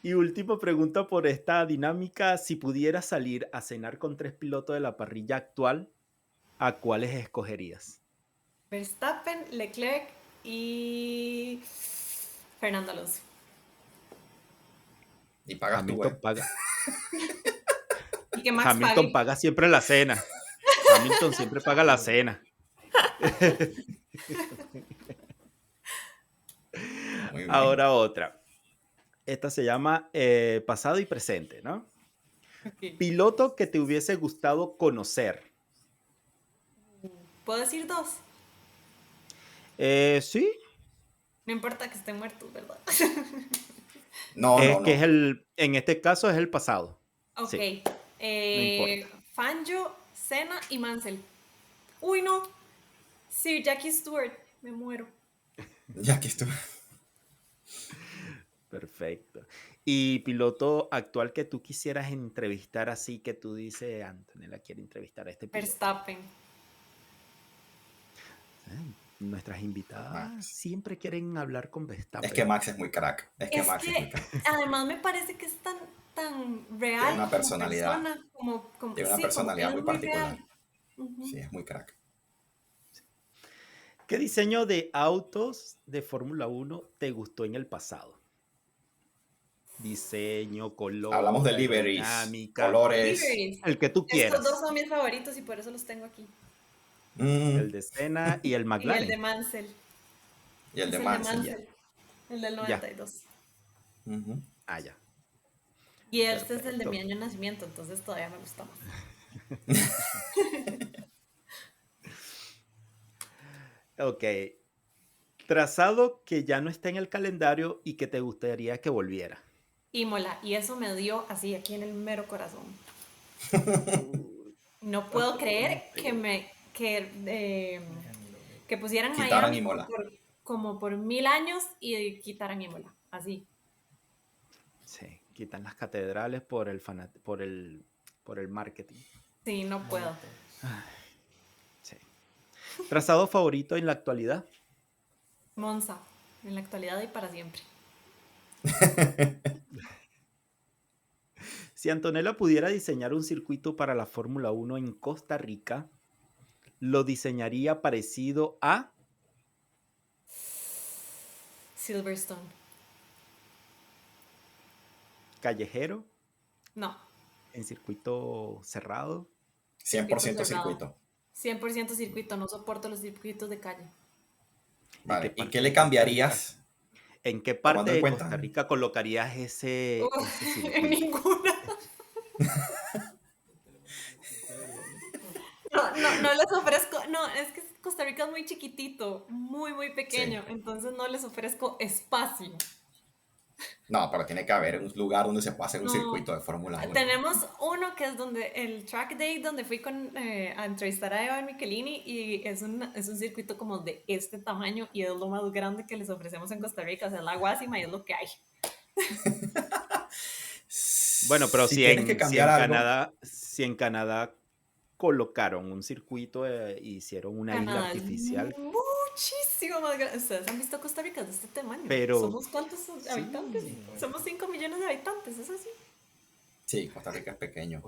Y última pregunta por esta dinámica. Si pudieras salir a cenar con 3 pilotos de la parrilla actual, ¿a cuáles escogerías? Verstappen, Leclerc y Fernando Alonso. Y pagas tú, Hamilton paga. Y que Max Hamilton pague. paga siempre la cena. Hamilton siempre paga la cena. Muy bien. Ahora otra. Esta se llama pasado y presente, ¿no? Okay. Piloto que te hubiese gustado conocer. ¿Puedo decir dos? Sí. No importa que estén muertos, ¿verdad? No, Es no, que no. en este caso es el pasado. Ok. Sí, no importa. Fangio, Senna y Mansell. Uy, no. Sir Jackie Stewart. Me muero. Ya que estuve. Perfecto. Y piloto actual que tú quisieras entrevistar así que tú dices, Antonella quiere entrevistar a este piloto. Verstappen. Nuestras invitadas Max. siempre quieren hablar con Verstappen. Es que Max es muy crack. Es que Max es muy crack. Además me parece que es tan real. Tiene una personalidad. Como persona, como, Tiene una sí, personalidad como muy que es particular. real. Uh-huh. Sí, es muy crack. ¿Qué diseño de autos de Fórmula 1 te gustó en el pasado? Diseño, color, Hablamos de liveries, aerodinámica, colores. Liveries. el que tú quieras. Estos dos son mis favoritos y por eso los tengo aquí. El de Senna y el Y McLaren. el de Mansell. Y el de Es Mansell. El del 92. Ujú. Ah, ya. Y este es el de Perfecto. mi año de nacimiento, entonces todavía me gusta más. Ok. Trazado que ya no está en el calendario y que te gustaría que volviera. Imola, y eso me dio así aquí en el mero corazón. No puedo creer que pusieran Quitaran Miami Imola. como por 1000 años y quitaran Imola. Así. Sí, quitan las catedrales por el marketing. Sí, no puedo. Sí. ¿Trazado favorito en la actualidad? Monza, en la actualidad y para siempre. Si Antonella pudiera diseñar un circuito para la Fórmula 1 en Costa Rica, ¿lo diseñaría parecido a Silverstone. callejero, No, en circuito cerrado? circuito 100% cerrado. circuito. 100% circuito, no soporto los circuitos de calle. Vale. ¿Y qué parte le de Costa Rica? cambiarías ¿En qué parte tomando en de cuenta? Costa Rica colocarías ese En circuito? ninguna. No les ofrezco, no, es que Costa Rica es muy chiquitito, muy, muy Sí. pequeño, entonces no les ofrezco espacio. No, pero tiene que haber un lugar donde se pueda hacer un No, circuito de Fórmula 1. tenemos uno que es donde el track day donde fui a entrevistar a Evan Michelini y es un circuito como de este tamaño y es lo más grande que les ofrecemos en Costa Rica, o sea, es la Guasima y es lo que hay. Bueno, pero Si tienes que si cambiar algo, Si en Canadá colocaron un circuito e hicieron una isla Canadá es artificial, muchísimo más grande. Ustedes han visto Costa Rica de este tamaño. pero ¿Somos cuántos habitantes? sí, Somos 5 millones de habitantes, es así. sí, Costa Rica es pequeño.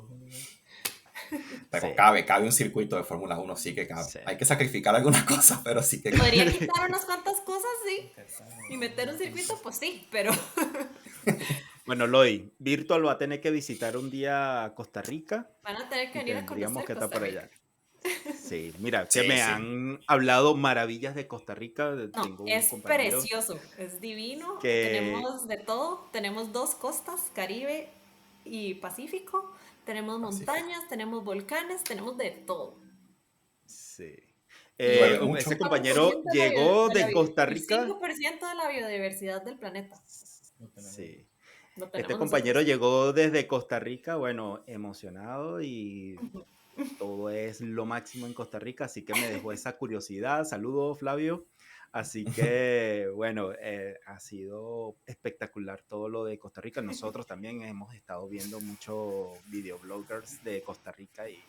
Pero sí, cabe un circuito de Fórmula 1, sí que cabe. sí. Hay que sacrificar algunas cosas, pero sí que cabe. Podría quitar unas cuantas cosas, sí. Y meter un circuito, pues sí, pero Bueno, Loy, Virtual va a tener que visitar un día Costa Rica van a tener que y venir a tendríamos conocer que estar Costa por Rica. allá. Sí, mira, que Sí, me sí. han hablado maravillas de Costa Rica. No, Tengo un es compañero precioso, es divino. que, Tenemos de todo. Tenemos dos costas, Caribe y Pacífico. Tenemos Pacífico. montañas, tenemos volcanes, tenemos de todo. sí. Llueve Ese mucho. 25% compañero llegó de la de Costa Rica. 25% de la biodiversidad del planeta. Sí. Lo Este tenemos compañero nosotros. llegó desde Costa Rica, bueno, emocionado y todo es lo máximo en Costa Rica, así que me dejó esa curiosidad. Saludos, Flavio. Así que, bueno, ha sido espectacular todo lo de Costa Rica. Nosotros también hemos estado viendo muchos videobloggers de Costa Rica y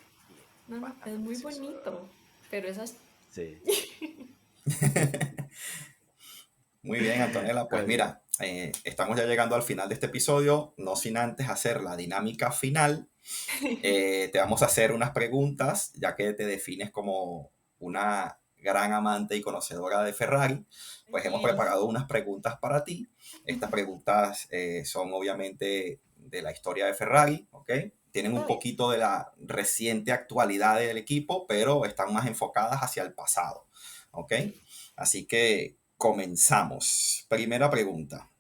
es No, no, es bastante muy precioso, de verdad. bonito. Pero esas. Sí. Muy bien, Antonella. Está Pues bien. mira, estamos ya llegando al final de este episodio, no sin antes hacer la dinámica final. Te vamos a hacer unas preguntas, ya que te defines como una gran amante y conocedora de Ferrari. Pues hemos Y preparado unas preguntas para ti. Estas preguntas son obviamente de la historia de Ferrari, ¿ok? Tienen un está bien. poquito de la reciente actualidad del equipo, pero están más enfocadas hacia el pasado, ¿ok? Así que comenzamos. Primera pregunta.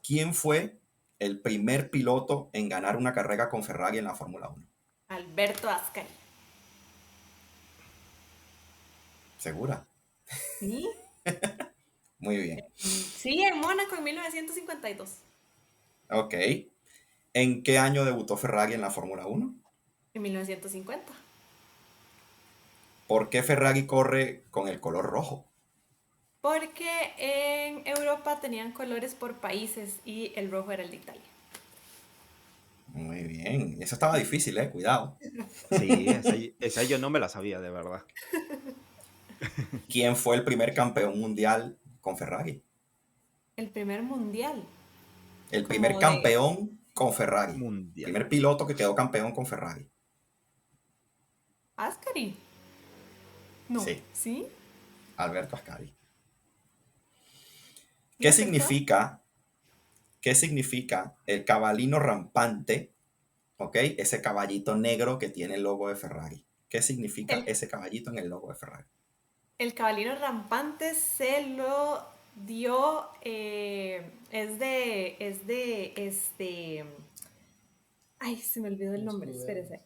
¿Quién fue el primer piloto en ganar una carrera con Ferrari en la Fórmula 1? Alberto Ascari. ¿Segura? ¿Sí? Muy bien. Sí, en Mónaco en 1952. Ok. ¿En qué año debutó Ferrari en la Fórmula 1? En 1950. ¿Por qué Ferrari corre con el color rojo? Porque en Europa tenían colores por países y el rojo era el de Italia. Muy bien. Eso estaba difícil, cuidado. Sí, esa yo no me la sabía, de verdad. ¿Quién fue el primer campeón mundial con Ferrari? El primer mundial. El primer Como de campeón con Ferrari. Mundial. Primer piloto que quedó campeón con Ferrari. Ascari. No, Sí, ¿sí? Alberto Ascari. ¿Qué Fíjate que significa, qué significa el cabalino rampante? ¿Ok? Ese caballito negro que tiene el logo de Ferrari. ¿Qué significa el, ese caballito en el logo de Ferrari? el caballero rampante se lo dio, ay, se me olvidó el nombre, espérese.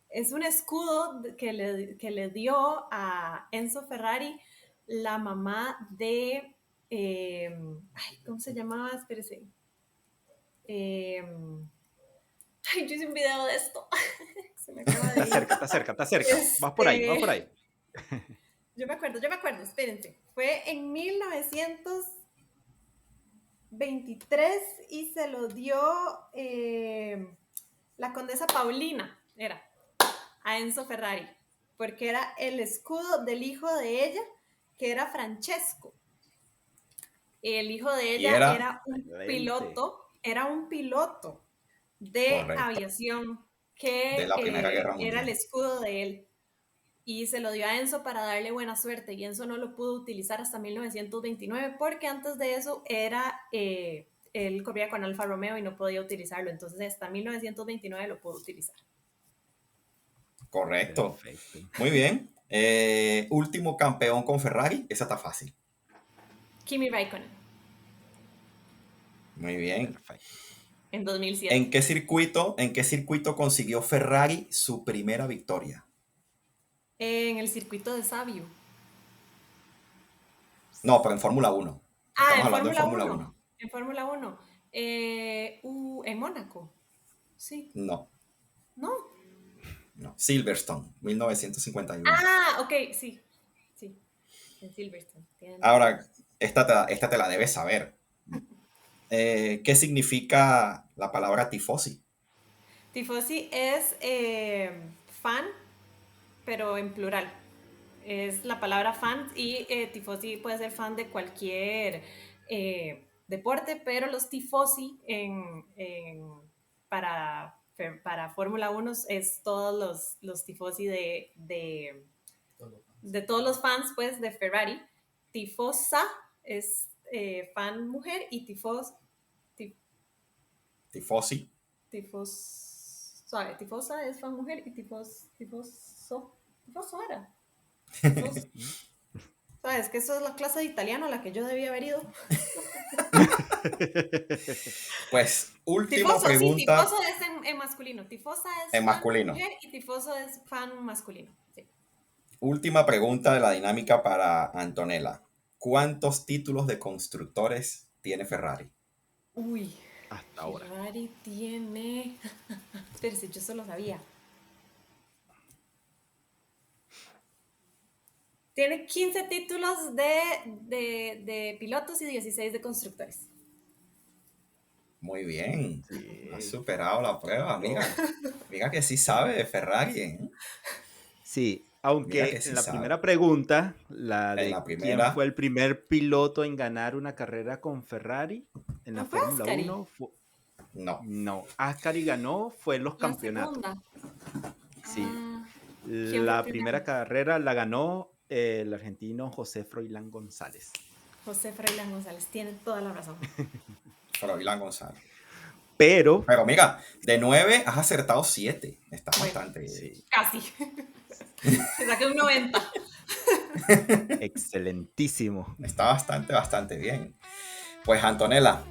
Es un escudo que le dio a Enzo Ferrari la mamá de, ay, ¿cómo se llamaba? Espérese. Eh, Ay, yo hice un video de esto. Se me acaba de ir. Te acerca. Vas por ahí. Yo me acuerdo, espérense. Fue en 1923 y se lo dio la condesa Paulina, a Enzo Ferrari, porque era el escudo del hijo de ella, que era Francesco. El hijo de ella era un piloto de Correcto. aviación que De la Primera Guerra Mundial. era el escudo de él. Y se lo dio a Enzo para darle buena suerte, y Enzo no lo pudo utilizar hasta 1929 porque antes de eso él corría con Alfa Romeo y no podía utilizarlo, entonces hasta 1929 lo pudo utilizar. Correcto. Perfecto. Muy bien. Último campeón con Ferrari, esa está fácil. Kimi Raikkonen. Muy bien. Perfecto. En 2007. ¿En qué circuito consiguió Ferrari su primera victoria? En el circuito de Sabio. No, pero en Fórmula 1. Estamos hablando de Fórmula 1. En Fórmula 1. En Mónaco. Sí. No. ¿No? No. Silverstone, 1951. Ah, ok, sí. En Silverstone. Ahora, esta te la debes saber. ¿Qué significa la palabra tifosi? Tifosi es fan, pero en plural. Es la palabra fan, y tifosi puede ser fan de cualquier deporte, pero los tifosi para Fórmula 1 es todos los tifosi de todos los fans, pues, de Ferrari. Tifosa es fan mujer, y tifosi tifosa es fan mujer, y tifoso era. ¿Sabes? Que eso es la clase de italiano a la que yo debía haber ido. Pues, última Tifoso, pregunta. Sí, tifoso es en masculino. Tifosa es en fan masculino. mujer y tifoso es fan masculino. Sí. Última pregunta de la dinámica para Antonella. ¿Cuántos títulos de constructores tiene Ferrari? Uy. Hasta ahora. Ferrari tiene... Espérese, yo solo sabía. Tiene 15 títulos de pilotos y 16 de constructores. Muy bien. Sí. Has superado la prueba, amiga. Amiga que sí sabe de Ferrari, ¿eh? Sí, aunque Mira que sí en la sabe. primera pregunta, la de En la quién primera. fue el primer piloto en ganar una carrera con Ferrari en la ¿No fue Fórmula Ascari? 1, No. Ascari ganó, fue en los La campeonatos. segunda. Sí. ¿Quién fue La el primero? primera carrera la ganó el argentino José Froilán González. José Froilán González, tiene toda la razón. Froilán González. Pero, Pero, amiga, de 9 has acertado 7. Está Bueno, bastante... sí, Casi. Se saqué un 90. excelentísimo. Está bastante bien. Pues, Antonella,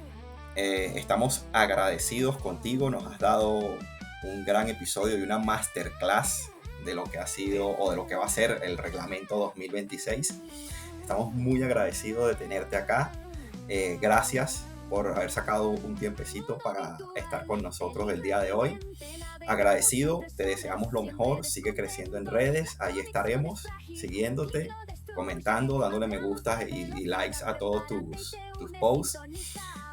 estamos agradecidos contigo. Nos has dado un gran episodio y una masterclass de lo que ha sido o de lo que va a ser el reglamento 2026. Estamos muy agradecidos de tenerte acá. Gracias por haber sacado un tiempecito para estar con nosotros el día de hoy. Agradecido, te deseamos lo mejor, sigue creciendo en redes, ahí estaremos siguiéndote, comentando, dándole me gusta y likes a todos tus posts.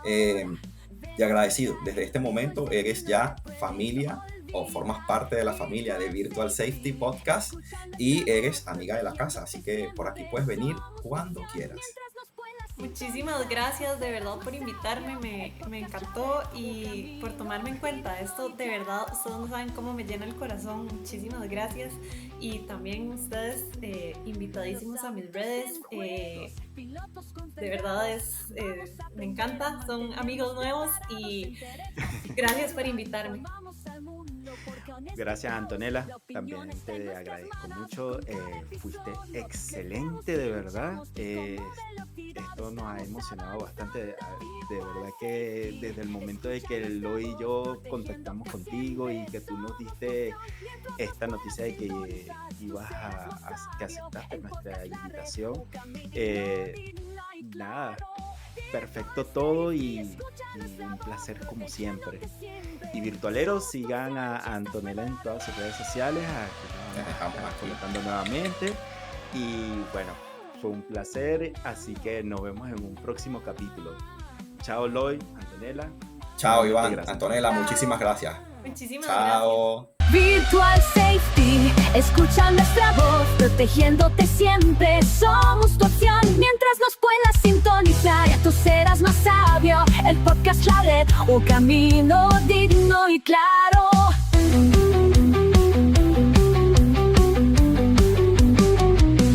Y agradecido, desde este momento eres ya familia o formas parte de la familia de Virtual Safety Podcast y eres amiga de la casa, así que por aquí puedes venir cuando quieras. Muchísimas gracias de verdad por invitarme, me encantó, y por tomarme en cuenta. Esto de verdad, ustedes no saben cómo me llena el corazón. Muchísimas gracias, y también ustedes invitadísimos a mis redes. De verdad me encanta, son amigos nuevos, y gracias por invitarme. Gracias, Antonella, también te agradezco mucho, fuiste excelente, de verdad. Esto nos ha emocionado bastante, de verdad que desde el momento de que Eloy y yo contactamos contigo y que tú nos diste esta noticia de que que aceptaste nuestra invitación, nada, perfecto todo, y un placer como siempre. Y virtualeros, sigan a Antonella en todas sus redes sociales. Aquí Les dejamos estamos aquí. colocando nuevamente. Y bueno, fue un placer. Así que nos vemos en un próximo capítulo. Chao, Loy, Antonella. Chao, Iván. Gracias. Antonella, Chao. muchísimas gracias. Muchísimas gracias. Chao. Virtual Safety, escucha nuestra voz, protegiéndote siempre, somos tu opción. Mientras nos puedas sintonizar, tú serás más sabio. El podcast, la red, un camino digno y claro.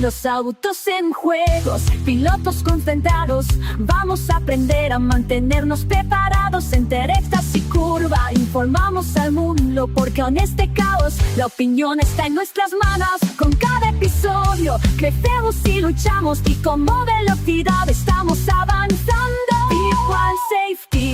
Los autos en juegos, pilotos concentrados. Vamos a aprender a mantenernos preparados entre rectas y curva. Informamos al mundo porque en este caos la opinión está en nuestras manos. Con cada episodio crecemos y luchamos y con velocidad estamos avanzando. Virtual Safety.